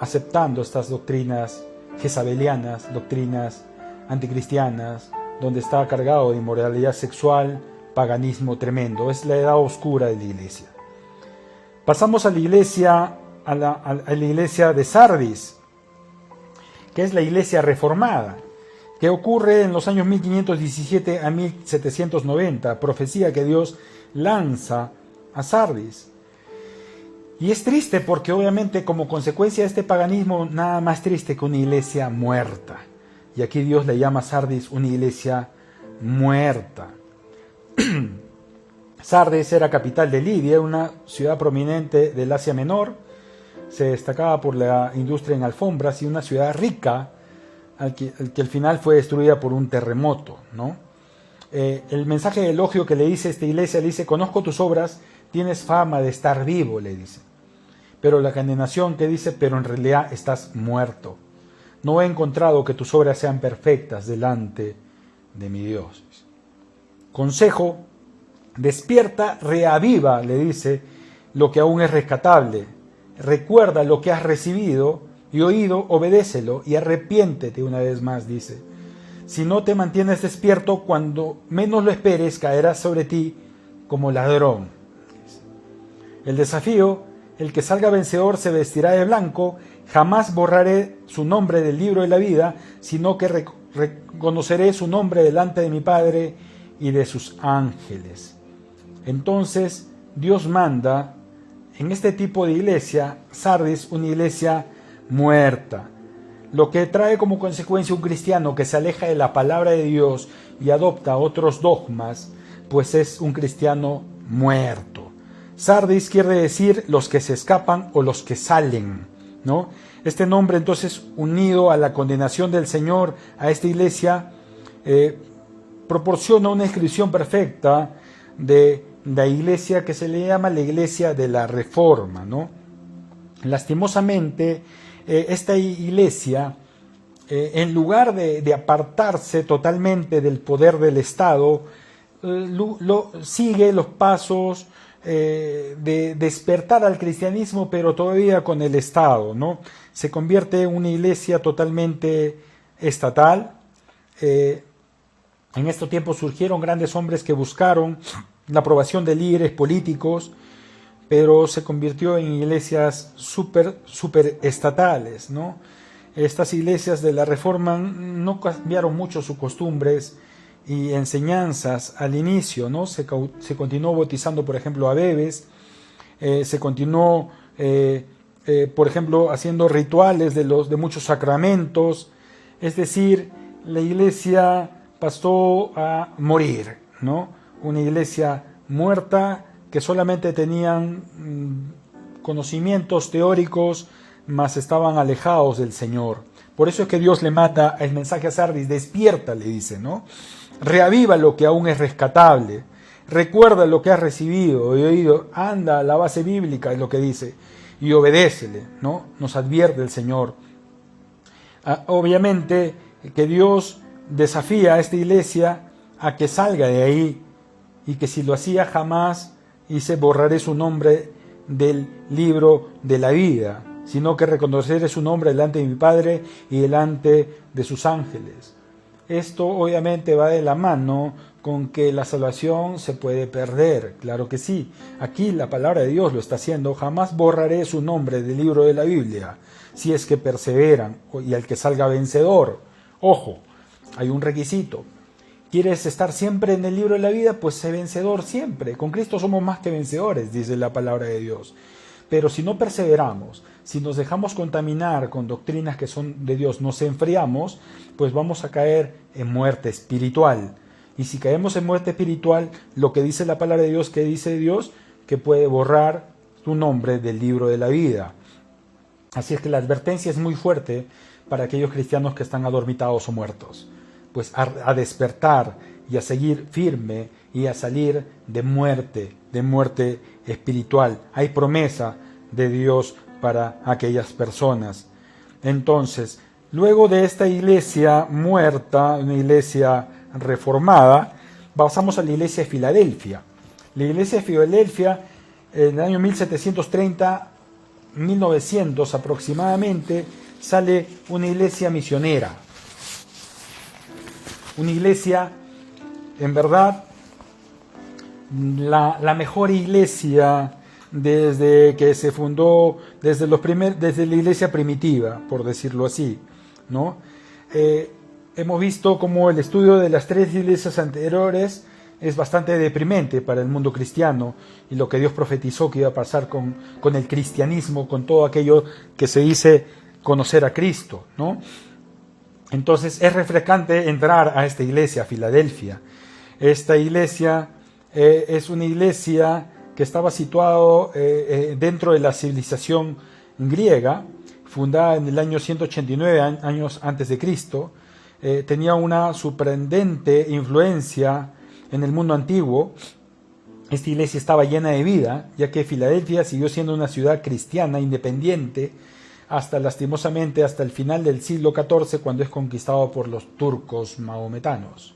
aceptando estas doctrinas jezabelianas, doctrinas anticristianas, donde está cargado de inmoralidad sexual, paganismo tremendo. Es la edad oscura de la iglesia. Pasamos a la iglesia, a la iglesia de Sardis, que es la iglesia reformada, que ocurre en los años 1517 a 1790, profecía que Dios lanza a Sardis. Y es triste porque obviamente como consecuencia de este paganismo, nada más triste que una iglesia muerta. Y aquí Dios le llama a Sardis una iglesia muerta. Sardes era capital de Lidia, una ciudad prominente del Asia Menor. se destacaba por la industria en alfombras y una ciudad rica al que al final fue destruida por un terremoto, ¿no? El mensaje de elogio que le dice esta iglesia, le dice: conozco tus obras, tienes fama de estar vivo, le dice. Pero la condenación que dice: pero en realidad estás muerto. No he encontrado que tus obras sean perfectas delante de mi Dios. Consejo: despierta, reaviva, le dice, lo que aún es rescatable. Recuerda lo que has recibido y oído, obedécelo y arrepiéntete una vez más, dice. Si no te mantienes despierto, cuando menos lo esperes, caerás sobre ti como ladrón. El desafío: el que salga vencedor se vestirá de blanco, jamás borraré su nombre del libro de la vida, sino que reconoceré su nombre delante de mi Padre y de sus ángeles. Entonces Dios manda en este tipo de iglesia, Sardis, una iglesia muerta, lo que trae como consecuencia un cristiano que se aleja de la palabra de Dios y adopta otros dogmas, pues es un cristiano muerto. Sardis quiere decir los que se escapan o los que salen, ¿no? Este nombre, entonces, unido a la condenación del Señor a esta iglesia, proporciona una descripción perfecta de la iglesia que se le llama la iglesia de la Reforma, ¿no? Lastimosamente, esta iglesia, en lugar de apartarse totalmente del poder del Estado, sigue los pasos de despertar al cristianismo, pero todavía con el Estado, ¿no? Se convierte en una iglesia totalmente estatal. En estos tiempos surgieron grandes hombres que buscaron la aprobación de líderes políticos, pero se convirtió en iglesias super estatales, ¿no? Estas iglesias de la Reforma no cambiaron mucho sus costumbres y enseñanzas al inicio, ¿no? Se continuó bautizando, por ejemplo, a bebés, se continuó, por ejemplo, haciendo rituales de muchos sacramentos, es decir, la iglesia pasó a morir, ¿no? Una iglesia muerta que solamente tenían conocimientos teóricos, mas estaban alejados del Señor. Por eso es que Dios le manda el mensaje a Sardis: despierta, le dice, ¿no? Reaviva lo que aún es rescatable, recuerda lo que has recibido y oído, anda a la base bíblica, es lo que dice, y obedécele, ¿no? Nos advierte el Señor. Obviamente que Dios desafía a esta iglesia a que salga de ahí, y que si lo hacía jamás, borraré su nombre del libro de la vida, sino que reconoceré su nombre delante de mi Padre y delante de sus ángeles. Esto obviamente va de la mano con que la salvación se puede perder, claro que sí. Aquí la palabra de Dios lo está haciendo: jamás borraré su nombre del libro de la Biblia, si es que perseveran, y al que salga vencedor. Ojo, hay un requisito. ¿Quieres estar siempre en el libro de la vida? Pues sé vencedor siempre. Con Cristo somos más que vencedores, dice la palabra de Dios. Pero si no perseveramos, si nos dejamos contaminar con doctrinas que son de Dios, nos enfriamos, pues vamos a caer en muerte espiritual. Y si caemos en muerte espiritual, lo que dice la palabra de Dios, que dice Dios, que puede borrar tu nombre del libro de la vida. Así es que la advertencia es muy fuerte para aquellos cristianos que están adormitados o muertos. Pues a despertar y a seguir firme y a salir de muerte espiritual. Hay promesa de Dios para aquellas personas. Entonces, luego de esta iglesia muerta, una iglesia reformada, pasamos a la iglesia de Filadelfia. La iglesia de Filadelfia, en el año 1730, 1900 aproximadamente, sale una iglesia misionera. Una iglesia, en verdad, la mejor iglesia desde que se fundó, desde la iglesia primitiva, por decirlo así, ¿no? Hemos visto cómo el estudio de las tres iglesias anteriores es bastante deprimente para el mundo cristiano, y lo que Dios profetizó que iba a pasar con el cristianismo, con todo aquello que se dice conocer a Cristo, ¿no? Entonces es refrescante entrar a esta iglesia, a Filadelfia. Esta iglesia es una iglesia que estaba situada dentro de la civilización griega, fundada en el año 189 años antes de Cristo. Tenía una sorprendente influencia en el mundo antiguo. Esta iglesia estaba llena de vida, ya que Filadelfia siguió siendo una ciudad cristiana independiente lastimosamente hasta el final del siglo XIV, cuando es conquistado por los turcos mahometanos.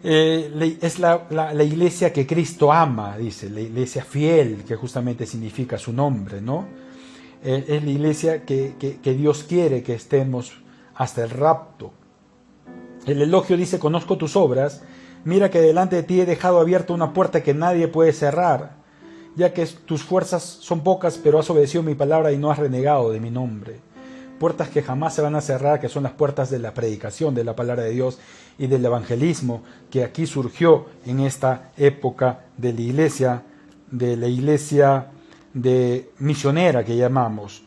Es la iglesia que Cristo ama, dice, la iglesia fiel, que justamente significa su nombre, ¿no? Es la iglesia que Dios quiere que estemos hasta el rapto. El elogio dice: conozco tus obras, mira que delante de ti he dejado abierta una puerta que nadie puede cerrar, ya que tus fuerzas son pocas, pero has obedecido mi palabra y no has renegado de mi nombre. Puertas que jamás se van a cerrar, que son las puertas de la predicación de la palabra de Dios y del evangelismo, que aquí surgió en esta época de la iglesia de misionera que llamamos.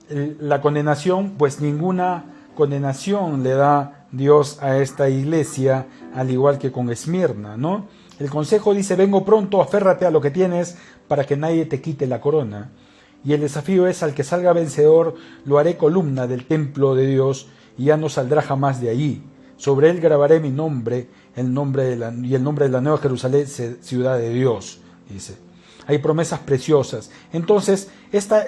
La condenación, pues ninguna condenación le da Dios a esta iglesia, al igual que con Esmirna, ¿no? El consejo dice: vengo pronto, aférrate a lo que tienes para que nadie te quite la corona. Y el desafío es: al que salga vencedor, lo haré columna del templo de Dios y ya no saldrá jamás de allí. Sobre él grabaré mi nombre, y el nombre de la Nueva Jerusalén, ciudad de Dios, dice. Hay promesas preciosas. Entonces, esta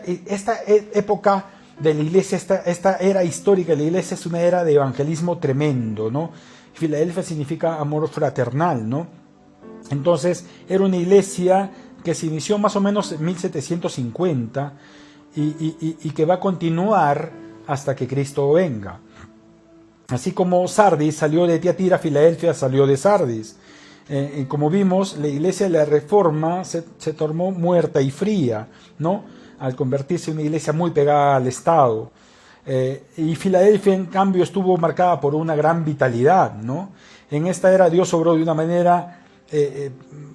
época de la iglesia, esta era histórica de la iglesia, es una era de evangelismo tremendo, ¿no? Filadelfia significa amor fraternal, ¿no? Entonces, era una iglesia que se inició más o menos en 1750 y que va a continuar hasta que Cristo venga. Así como Sardis salió de Tiatira, Filadelfia salió de Sardis. Y como vimos, la iglesia de la Reforma se tornó muerta y fría, ¿no? Al convertirse en una iglesia muy pegada al Estado. Y Filadelfia, en cambio, estuvo marcada por una gran vitalidad, ¿no? En esta era Dios obró de una manera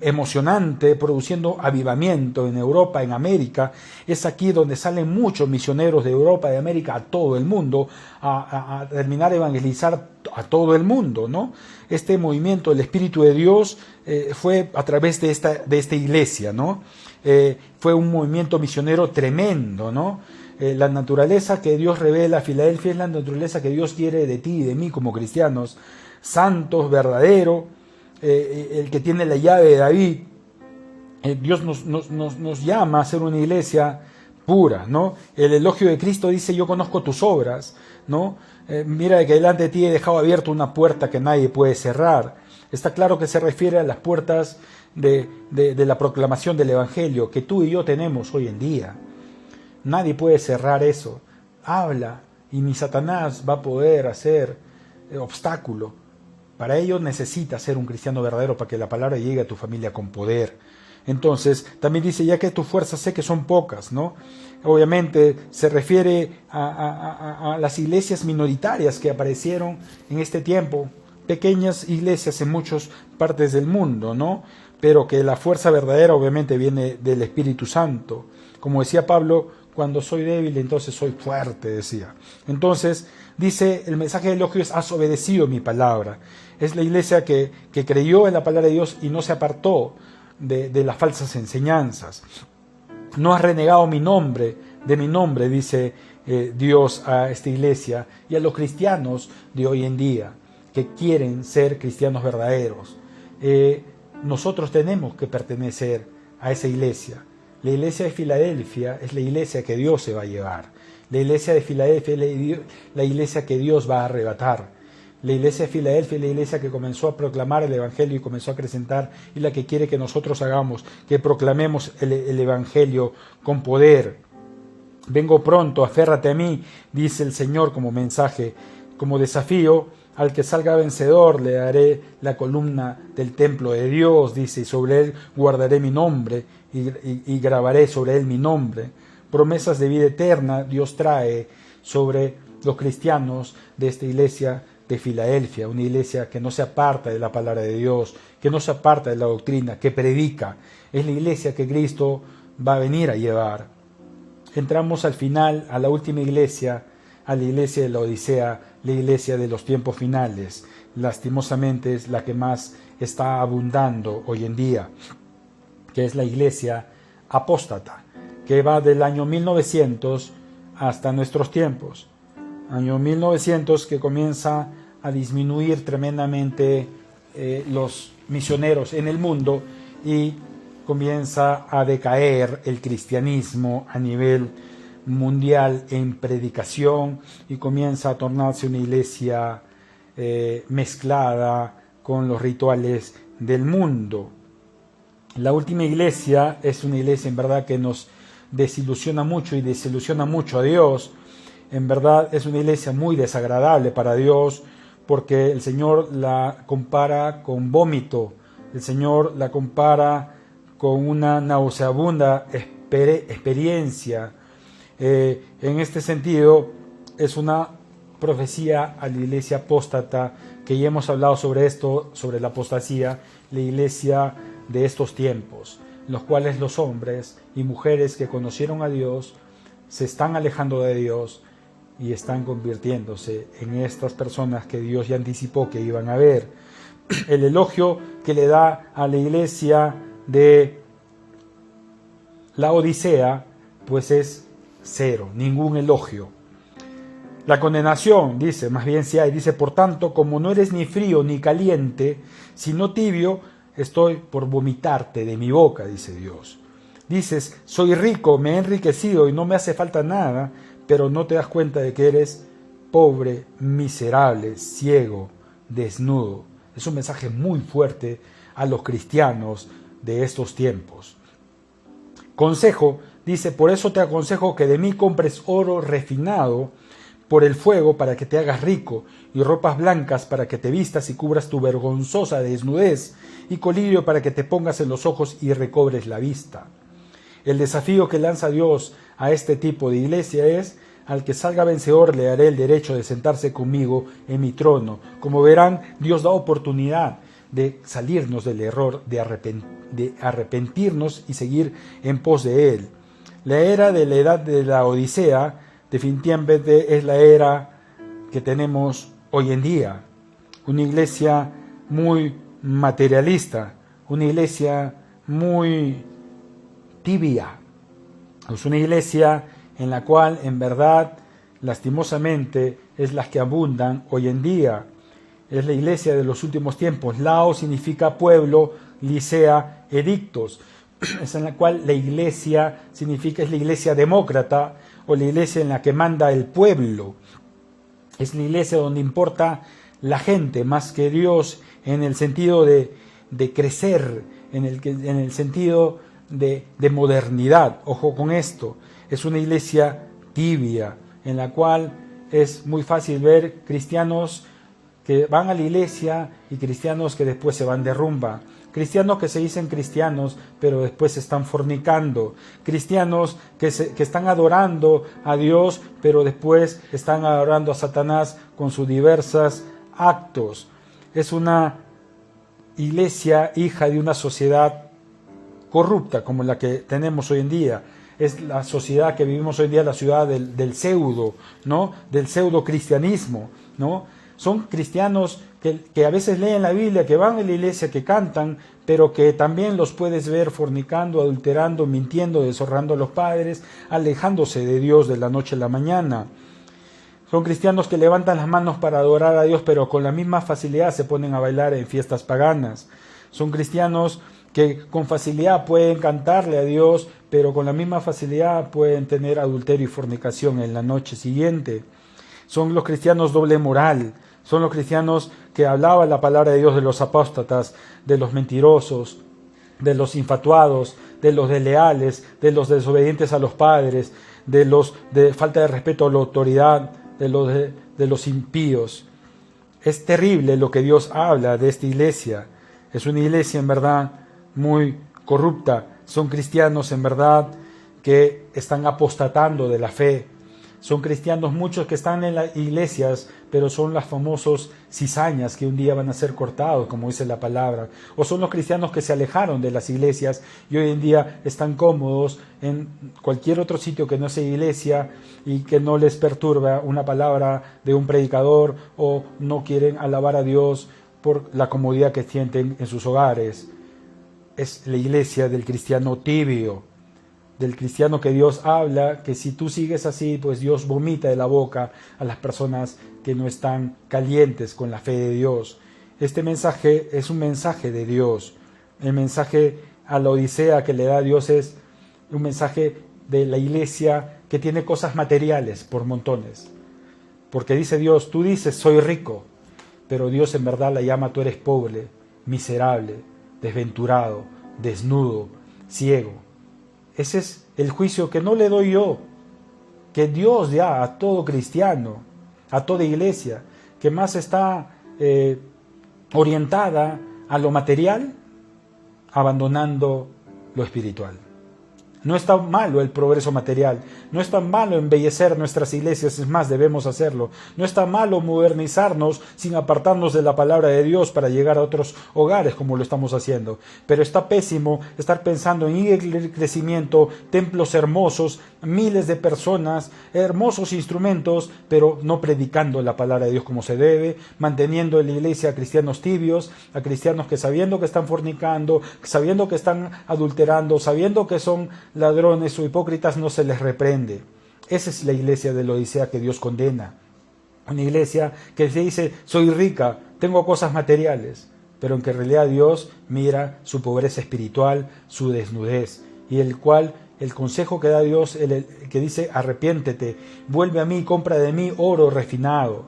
emocionante, produciendo avivamiento en Europa, en América. Es aquí donde salen muchos misioneros de Europa, de América, a todo el mundo, a terminar a evangelizar a todo el mundo, ¿no? Este movimiento del Espíritu de Dios fue a través de esta iglesia, ¿no? Fue un movimiento misionero tremendo, ¿no? La naturaleza que Dios revela a Filadelfia es la naturaleza que Dios quiere de ti y de mí como cristianos, santos, verdaderos, el que tiene la llave de David. Dios nos llama a ser una iglesia pura, ¿no? El elogio de Cristo dice: yo conozco tus obras, ¿no? Mira que delante de ti he dejado abierta una puerta que nadie puede cerrar. Está claro que se refiere a las puertas de la proclamación del Evangelio que tú y yo tenemos hoy en día. Nadie puede cerrar eso. Habla y ni Satanás va a poder hacer obstáculo. Para ello necesitas ser un cristiano verdadero, para que la palabra llegue a tu familia con poder. Entonces, también dice: ya que tus fuerzas sé que son pocas, ¿no? Obviamente se refiere a las iglesias minoritarias que aparecieron en este tiempo, pequeñas iglesias en muchas partes del mundo, ¿no? Pero que la fuerza verdadera obviamente viene del Espíritu Santo. Como decía Pablo: cuando soy débil, entonces soy fuerte, decía. Entonces, dice, el mensaje de elogio es: has obedecido mi palabra. Es la iglesia que creyó en la palabra de Dios y no se apartó de las falsas enseñanzas. No has renegado de mi nombre, dice Dios a esta iglesia y a los cristianos de hoy en día, que quieren ser cristianos verdaderos. Nosotros tenemos que pertenecer a esa iglesia. La iglesia de Filadelfia es la iglesia que Dios se va a llevar. La iglesia de Filadelfia es la iglesia que Dios va a arrebatar. La iglesia de Filadelfia es la iglesia que comenzó a proclamar el Evangelio y comenzó a acrecentar, y la que quiere que nosotros hagamos, que proclamemos el Evangelio con poder. Vengo pronto, aférrate a mí, dice el Señor como mensaje, como desafío. Al que salga vencedor le daré la columna del templo de Dios, dice, y sobre él guardaré mi nombre y grabaré sobre él mi nombre. Promesas de vida eterna Dios trae sobre los cristianos de esta iglesia de Filadelfia, una iglesia que no se aparta de la palabra de Dios, que no se aparta de la doctrina, que predica. Es la iglesia que Cristo va a venir a llevar. Entramos al final, a la última iglesia, a la iglesia de la Odisea, la iglesia de los tiempos finales. Lastimosamente es la que más está abundando hoy en día, que es la iglesia apóstata, que va del año 1900 hasta nuestros tiempos. Año 1900 que comienza a disminuir tremendamente los misioneros en el mundo y comienza a decaer el cristianismo a nivel mundial en predicación y comienza a tornarse una iglesia mezclada con los rituales del mundo. La última iglesia es una iglesia en verdad que nos desilusiona mucho y desilusiona mucho a Dios. En verdad es una iglesia muy desagradable para Dios porque el Señor la compara con vómito, el Señor la compara con una nauseabunda experiencia. En este sentido es una profecía a la iglesia apóstata, que ya hemos hablado sobre esto, sobre la apostasía, la iglesia de estos tiempos, en los cuales los hombres y mujeres que conocieron a Dios se están alejando de Dios y están convirtiéndose en estas personas que Dios ya anticipó que iban a ver. El elogio que le da a la iglesia de la Odisea, pues es cero, ningún elogio. La condenación, dice, más bien sí hay, dice, por tanto, como no eres ni frío ni caliente, sino tibio, estoy por vomitarte de mi boca, dice Dios. Dices, soy rico, me he enriquecido y no me hace falta nada, pero no te das cuenta de que eres pobre, miserable, ciego, desnudo. Es un mensaje muy fuerte a los cristianos de estos tiempos. Consejo, dice, por eso te aconsejo que de mí compres oro refinado por el fuego para que te hagas rico, y ropas blancas para que te vistas y cubras tu vergonzosa desnudez, y colirio para que te pongas en los ojos y recobres la vista. El desafío que lanza Dios a este tipo de iglesia es: al que salga vencedor le daré el derecho de sentarse conmigo en mi trono. Como verán, Dios da oportunidad de salirnos del error, de arrepentirnos y seguir en pos de Él. La era de la edad de la Odisea definitivamente es la era que tenemos hoy en día. Una iglesia muy materialista, una iglesia muy tibia. Es una iglesia en la cual en verdad, lastimosamente, es las que abundan hoy en día. Es la iglesia de los últimos tiempos. Lao significa pueblo, licea, edictos. Es en la cual la iglesia significa, es la iglesia demócrata o la iglesia en la que manda el pueblo. Es la iglesia donde importa la gente más que Dios, en el sentido de crecer, en el sentido de modernidad. Ojo con esto. Es una iglesia tibia, en la cual es muy fácil ver cristianos que van a la iglesia y cristianos que después se van de rumba. Cristianos que se dicen cristianos, pero después están fornicando. Cristianos que están adorando a Dios, pero después están adorando a Satanás con sus diversos actos. Es una iglesia hija de una sociedad corrupta como la que tenemos hoy en día. Es la sociedad que vivimos hoy en día, la ciudad del pseudo, ¿no? Del pseudo cristianismo, ¿no? Son cristianos que a veces leen la Biblia, que van a la iglesia, que cantan, pero que también los puedes ver fornicando, adulterando, mintiendo, deshonrando a los padres, alejándose de Dios de la noche a la mañana. Son cristianos que levantan las manos para adorar a Dios, pero con la misma facilidad se ponen a bailar en fiestas paganas. Son cristianos que con facilidad pueden cantarle a Dios, pero con la misma facilidad pueden tener adulterio y fornicación en la noche siguiente. Son los cristianos doble moral, son los cristianos que hablaban la palabra de Dios, de los apóstatas, de los mentirosos, de los infatuados, de los desleales, de los desobedientes a los padres, de los de falta de respeto a la autoridad, de los impíos. Es terrible lo que Dios habla de esta iglesia. Es una iglesia en verdad muy corrupta. Son cristianos en verdad que están apostatando de la fe. Son cristianos muchos que están en las iglesias, pero son los famosos cizañas que un día van a ser cortados, como dice la palabra. O son los cristianos que se alejaron de las iglesias y hoy en día están cómodos en cualquier otro sitio que no sea iglesia y que no les perturba una palabra de un predicador, o no quieren alabar a Dios por la comodidad que sienten en sus hogares. Es la iglesia del cristiano tibio. del cristiano que Dios habla, que si tú sigues así, pues Dios vomita de la boca a las personas que no están calientes con la fe de Dios. Este mensaje es un mensaje de Dios. El mensaje a la Odisea que le da Dios es un mensaje de la iglesia que tiene cosas materiales por montones. Porque dice Dios, tú dices, soy rico, pero Dios en verdad la llama, tú eres pobre, miserable, desventurado, desnudo, ciego. Ese es el juicio que no le doy yo, que Dios da a todo cristiano, a toda iglesia, que más está orientada a lo material, abandonando lo espiritual. No está malo el progreso material, no está malo embellecer nuestras iglesias, es más, debemos hacerlo. No está malo modernizarnos sin apartarnos de la palabra de Dios para llegar a otros hogares como lo estamos haciendo. Pero está pésimo estar pensando en el crecimiento, templos hermosos, miles de personas, hermosos instrumentos, pero no predicando la palabra de Dios como se debe, manteniendo en la iglesia a cristianos tibios, a cristianos que sabiendo que están fornicando, sabiendo que están adulterando, sabiendo que son ladrones o hipócritas, no se les reprende. Esa es la iglesia de la Odisea que Dios condena. Una iglesia que se dice, soy rica, tengo cosas materiales, pero en que en realidad Dios mira su pobreza espiritual, su desnudez, y el consejo que da Dios, el que dice, arrepiéntete, vuelve a mí, compra de mí oro refinado.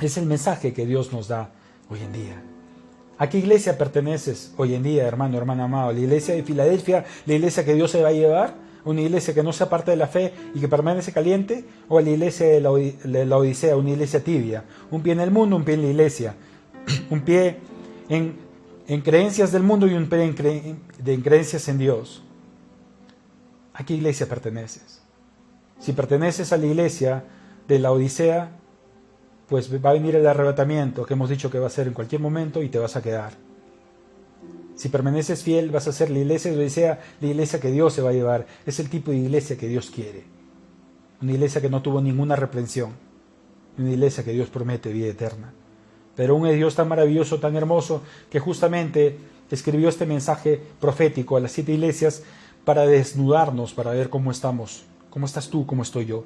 Es el mensaje que Dios nos da hoy en día. ¿A qué iglesia perteneces hoy en día, hermano, hermana amado? ¿La iglesia de Filadelfia, la iglesia que Dios se va a llevar? ¿Una iglesia que no sea parte de la fe y que permanece caliente? ¿O la iglesia de la Odisea, una iglesia tibia? Un pie en el mundo, un pie en la iglesia. Un pie en creencias del mundo y un pie en creencias en Dios. ¿A qué iglesia perteneces? Si perteneces a la iglesia de la Odisea, pues va a venir el arrebatamiento que hemos dicho que va a ser en cualquier momento y te vas a quedar. Si permaneces fiel, vas a ser la iglesia de Odisea, la iglesia que Dios se va a llevar. Es el tipo de iglesia que Dios quiere. Una iglesia que no tuvo ninguna reprensión. Una iglesia que Dios promete vida eterna. Pero un Dios tan maravilloso, tan hermoso, que justamente escribió este mensaje profético a las 7 iglesias para desnudarnos, para ver cómo estamos. ¿Cómo estás tú? ¿Cómo estoy yo?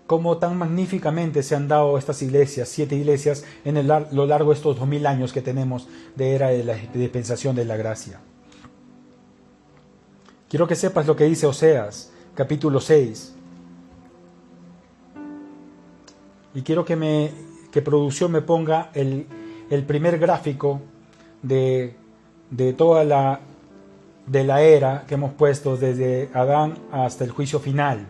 Cómo tan magníficamente se han dado estas iglesias, 7 iglesias, en lo largo de estos 2000 años que tenemos de era de la dispensación de la gracia. Quiero que sepas lo que dice Oseas, capítulo 6. Y quiero que producción me ponga el primer gráfico de toda la era que hemos puesto desde Adán hasta el juicio final.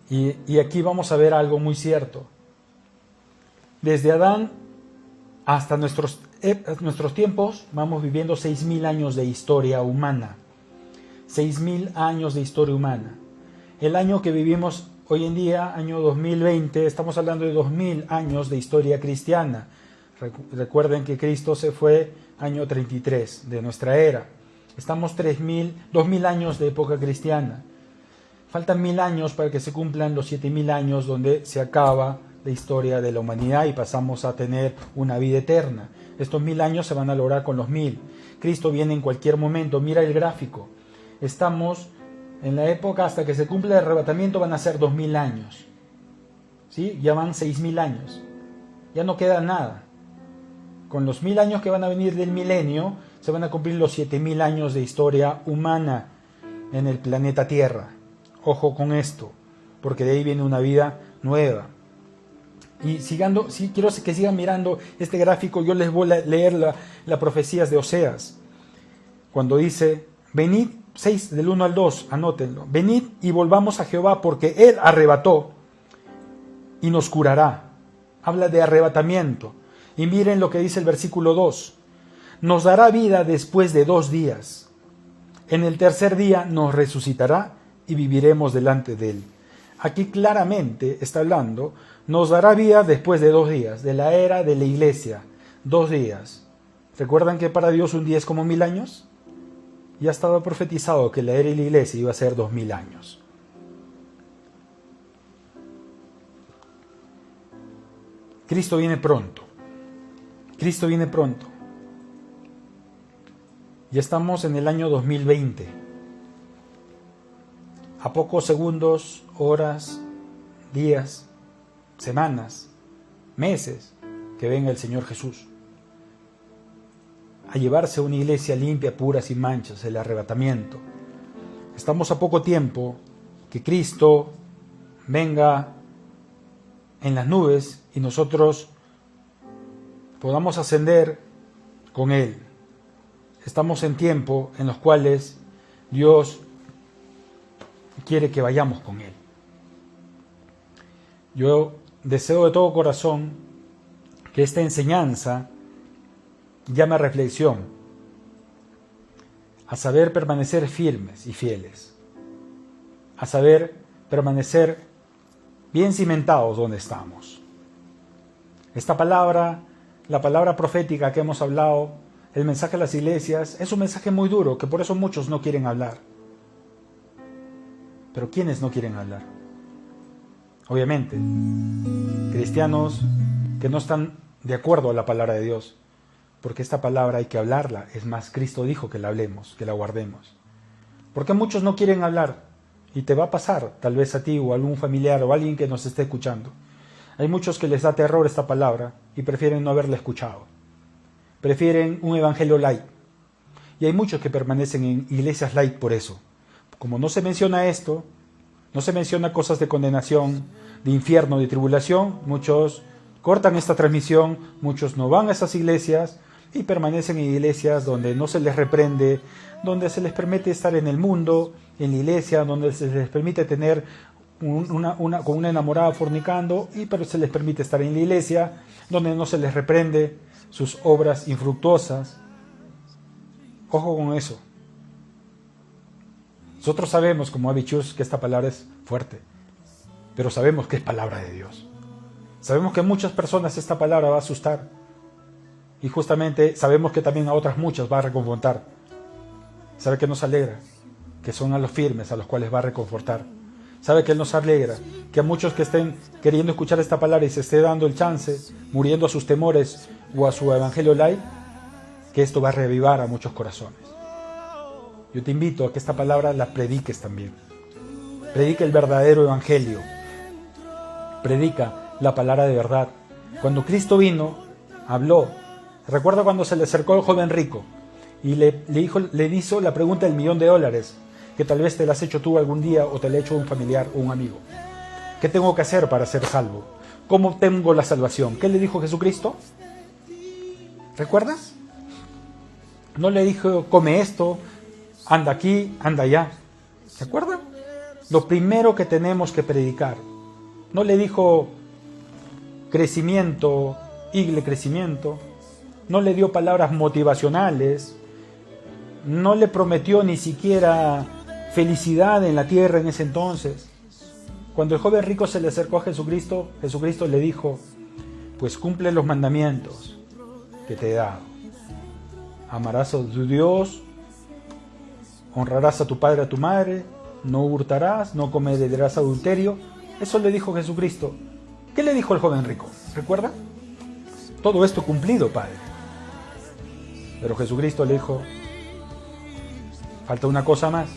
Y aquí vamos a ver algo muy cierto. Desde Adán hasta nuestros tiempos vamos viviendo 6000 años de historia humana. 6000 años de historia humana. El año que vivimos hoy en día, año 2020, estamos hablando de 2000 años de historia cristiana. Recuerden que Cristo se fue año 33 de nuestra era. Estamos 2000 años de época cristiana. Faltan 1000 años para que se cumplan los 7000 años donde se acaba la historia de la humanidad y pasamos a tener una vida eterna. Estos 1000 años se van a lograr con los 1000. Cristo viene en cualquier momento. Mira el gráfico. Estamos en la época hasta que se cumpla el arrebatamiento, van a ser 2000 años. ¿Sí? Ya van 6000 años. Ya no queda nada. Con los 1000 años que van a venir del milenio, se van a cumplir los 7000 años de historia humana en el planeta Tierra. Ojo con esto, porque de ahí viene una vida nueva. Y quiero que sigan mirando este gráfico. Yo les voy a leer las profecías de Oseas. Cuando dice, venid, 6 del 1 al 2, anótenlo. Venid y volvamos a Jehová, porque Él arrebató y nos curará. Habla de arrebatamiento. Y miren lo que dice el versículo 2. Nos dará vida después de 2 días. En el tercer día nos resucitará y viviremos delante de Él. Aquí claramente está hablando, nos dará vida después de 2 días, de la era de la iglesia, 2 días. ¿Recuerdan que para Dios un día es como 1000 años? Ya estaba profetizado que la era de la iglesia iba a ser 2000 años. Cristo viene pronto. Cristo viene pronto. Ya estamos en el año 2020. A pocos segundos, horas, días, semanas, meses que venga el Señor Jesús a llevarse a una iglesia limpia, pura, sin manchas, el arrebatamiento. Estamos a poco tiempo que Cristo venga en las nubes y nosotros podamos ascender con Él. Estamos en tiempo en los cuales Dios quiere que vayamos con Él. Yo deseo de todo corazón que esta enseñanza llame a reflexión, a saber permanecer firmes y fieles, a saber permanecer bien cimentados donde estamos. Esta palabra, la palabra profética que hemos hablado, el mensaje a las iglesias, es un mensaje muy duro, que por eso muchos no quieren hablar. Pero ¿quiénes no quieren hablar? Obviamente, cristianos que no están de acuerdo a la palabra de Dios, porque esta palabra hay que hablarla. Es más, Cristo dijo que la hablemos, que la guardemos. Porque muchos no quieren hablar, y te va a pasar, tal vez a ti o a algún familiar o a alguien que nos esté escuchando. Hay muchos que les da terror esta palabra y prefieren no haberla escuchado. Prefieren un evangelio light. Y hay muchos que permanecen en iglesias light por eso. Como no se menciona esto, no se menciona cosas de condenación, de infierno, de tribulación, muchos cortan esta transmisión, muchos no van a esas iglesias y permanecen en iglesias donde no se les reprende, donde se les permite estar en el mundo, en la iglesia, donde se les permite tener con una enamorada fornicando, pero se les permite estar en la iglesia, donde no se les reprende sus obras infructuosas. Ojo con eso. Nosotros sabemos, como Abichus, que esta palabra es fuerte, pero sabemos que es palabra de Dios. Sabemos que a muchas personas esta palabra va a asustar, y justamente sabemos que también a otras muchas va a reconfortar. Sabe que nos alegra, que son a los firmes a los cuales va a reconfortar. Sabe que Él nos alegra, que a muchos que estén queriendo escuchar esta palabra y se esté dando el chance, muriendo a sus temores o a su evangelio light, que esto va a reavivar a muchos corazones. Yo te invito a que esta palabra la prediques también. Predica el verdadero evangelio. Predica la palabra de verdad. Cuando Cristo vino, habló. Recuerda cuando se le acercó el joven rico y le hizo la pregunta del $1.000.000, que tal vez te la has hecho tú algún día o te la ha hecho un familiar o un amigo. ¿Qué tengo que hacer para ser salvo? ¿Cómo obtengo la salvación? ¿Qué le dijo Jesucristo? ¿Recuerdas? No le dijo, come esto, anda aquí, anda allá. ¿Se acuerdan? Lo primero que tenemos que predicar. No le dijo crecimiento, crecimiento. No le dio palabras motivacionales. No le prometió ni siquiera felicidad en la tierra en ese entonces. Cuando el joven rico se le acercó a Jesucristo, Jesucristo le dijo, pues cumple los mandamientos que te he dado. Amarás a tu Dios, honrarás a tu padre, a tu madre, no hurtarás, no cometerás adulterio. Eso le dijo Jesucristo. ¿Qué le dijo el joven rico? ¿Recuerda? Todo esto cumplido, Padre. Pero Jesucristo le dijo, falta una cosa más.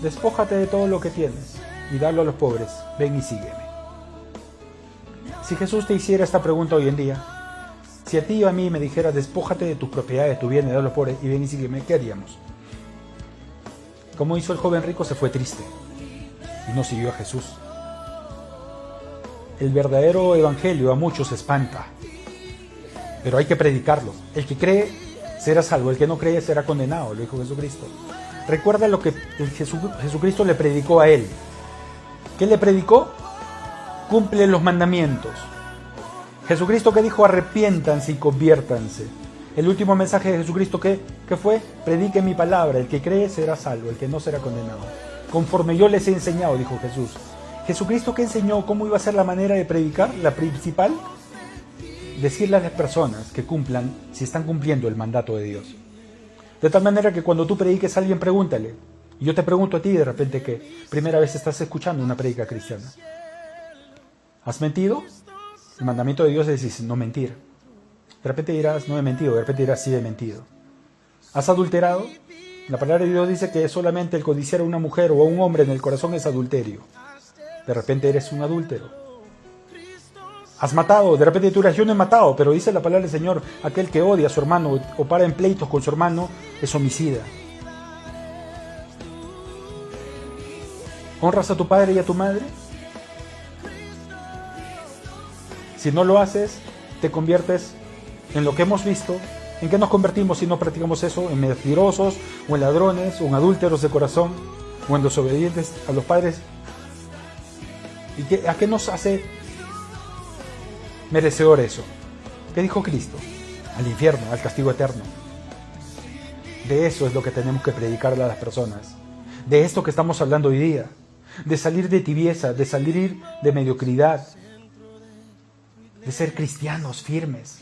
Despójate de todo lo que tienes y dalo a los pobres. Ven y sígueme. Si Jesús te hiciera esta pregunta hoy en día, si a ti o a mí me dijera, despójate de tus propiedades, de tu bien, y dalo a los pobres y ven y sígueme, ¿qué haríamos? Como hizo el joven rico, se fue triste y no siguió a Jesús. El verdadero evangelio a muchos espanta, pero hay que predicarlo. El que cree será salvo, el que no cree será condenado, lo dijo Jesucristo. Recuerda lo que Jesucristo le predicó a él. ¿Qué le predicó? Cumple los mandamientos. Jesucristo que dijo, arrepiéntanse y conviértanse. El último mensaje de Jesucristo, ¿qué fue? Predique mi palabra, el que cree será salvo, el que no será condenado. Conforme yo les he enseñado, dijo Jesús. Jesucristo que enseñó cómo iba a ser la manera de predicar, la principal, decirle a las personas que cumplan, si están cumpliendo el mandato de Dios. De tal manera que cuando tú prediques a alguien, pregúntale. Y yo te pregunto a ti de repente que primera vez estás escuchando una prédica cristiana. ¿Has mentido? El mandamiento de Dios es decir, no mentir. De repente dirás, no he mentido, de repente dirás, sí he mentido. ¿Has adulterado? La palabra de Dios dice que solamente el codiciar a una mujer o a un hombre en el corazón es adulterio. De repente eres un adúltero. ¿Has matado? De repente tú dirás, yo no he matado, pero dice la palabra del Señor, aquel que odia a su hermano o para en pleitos con su hermano es homicida. ¿Honras a tu padre y a tu madre? Si no lo haces, te conviertes en lo que hemos visto. ¿En qué nos convertimos si no practicamos eso? En mentirosos, o en ladrones, o en adúlteros de corazón, o en desobedientes a los padres. ¿Y a qué nos hace merecedor eso? ¿Qué dijo Cristo? Al infierno, al castigo eterno. De eso es lo que tenemos que predicarle a las personas. De esto que estamos hablando hoy día. De salir de tibieza, de salir de mediocridad. De ser cristianos firmes.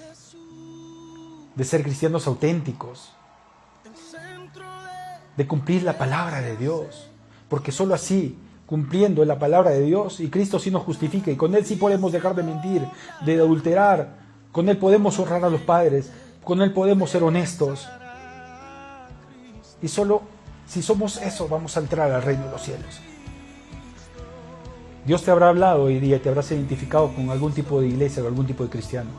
De ser cristianos auténticos. De cumplir la palabra de Dios. Porque solo así, cumpliendo la palabra de Dios, y Cristo sí nos justifica, y con Él sí podemos dejar de mentir, de adulterar, con Él podemos honrar a los padres, con Él podemos ser honestos. Y solo si somos eso, vamos a entrar al reino de los cielos. Dios te habrá hablado hoy día y te habrás identificado con algún tipo de iglesia o algún tipo de cristiano.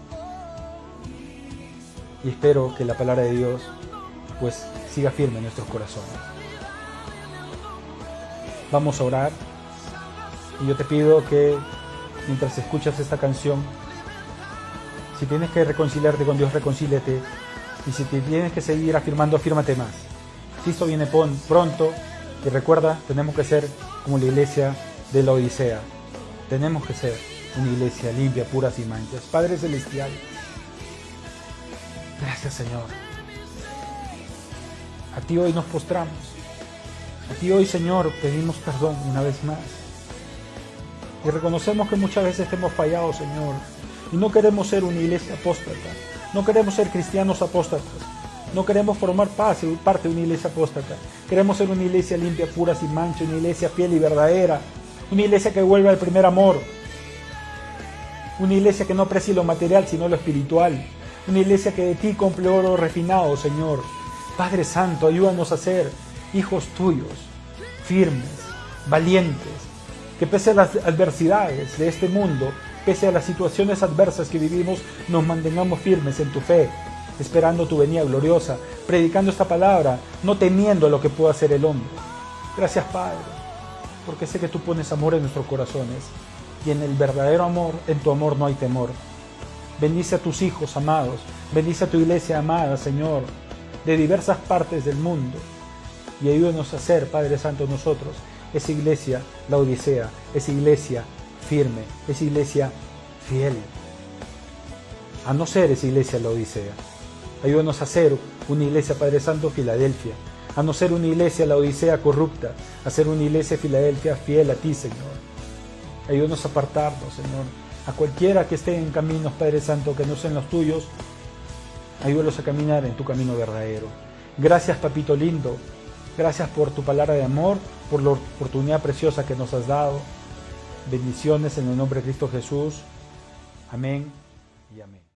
Y espero que la palabra de Dios pues siga firme en nuestros corazones. Vamos a orar. Y yo te pido que mientras escuchas esta canción, si tienes que reconciliarte con Dios, reconcíliate. Y si te tienes que seguir afirmando, afírmate más. Cristo viene pronto. Y recuerda, tenemos que ser como la iglesia de la Odisea. Tenemos que ser una iglesia limpia, pura, sin manchas. Padre Celestial, gracias Señor. A ti hoy nos postramos. A ti hoy, Señor, pedimos perdón una vez más. Y reconocemos que muchas veces te hemos fallado, Señor. Y no queremos ser una iglesia apóstata. No queremos ser cristianos apóstatas. No queremos formar parte de una iglesia apóstata. Queremos ser una iglesia limpia, pura, sin mancha. Una iglesia fiel y verdadera. Una iglesia que vuelva al primer amor. Una iglesia que no aprecie lo material, sino lo espiritual. Una iglesia que de ti compre oro refinado, Señor. Padre Santo, ayúdanos a ser hijos tuyos, firmes, valientes, que pese a las adversidades de este mundo, pese a las situaciones adversas que vivimos, nos mantengamos firmes en tu fe, esperando tu venida gloriosa, predicando esta palabra, no temiendo a lo que pueda hacer el hombre. Gracias, Padre, porque sé que tú pones amor en nuestros corazones, y en el verdadero amor, en tu amor no hay temor. Bendice a tus hijos amados, bendice a tu iglesia amada, Señor, de diversas partes del mundo, y ayúdanos a ser, Padre Santo, nosotros, esa iglesia, la Odisea, esa iglesia firme, esa iglesia fiel, a no ser esa iglesia, la Odisea. Ayúdanos a ser una iglesia, Padre Santo, Filadelfia, a no ser una iglesia, la Odisea, corrupta, a ser una iglesia, Filadelfia, fiel a ti, Señor. Ayúdanos a apartarnos, Señor, a cualquiera que esté en caminos, Padre Santo, que no sean los tuyos. Ayúdalos a caminar en tu camino verdadero. Gracias, Papito lindo. Gracias por tu palabra de amor, por la oportunidad preciosa que nos has dado. Bendiciones en el nombre de Cristo Jesús. Amén y amén.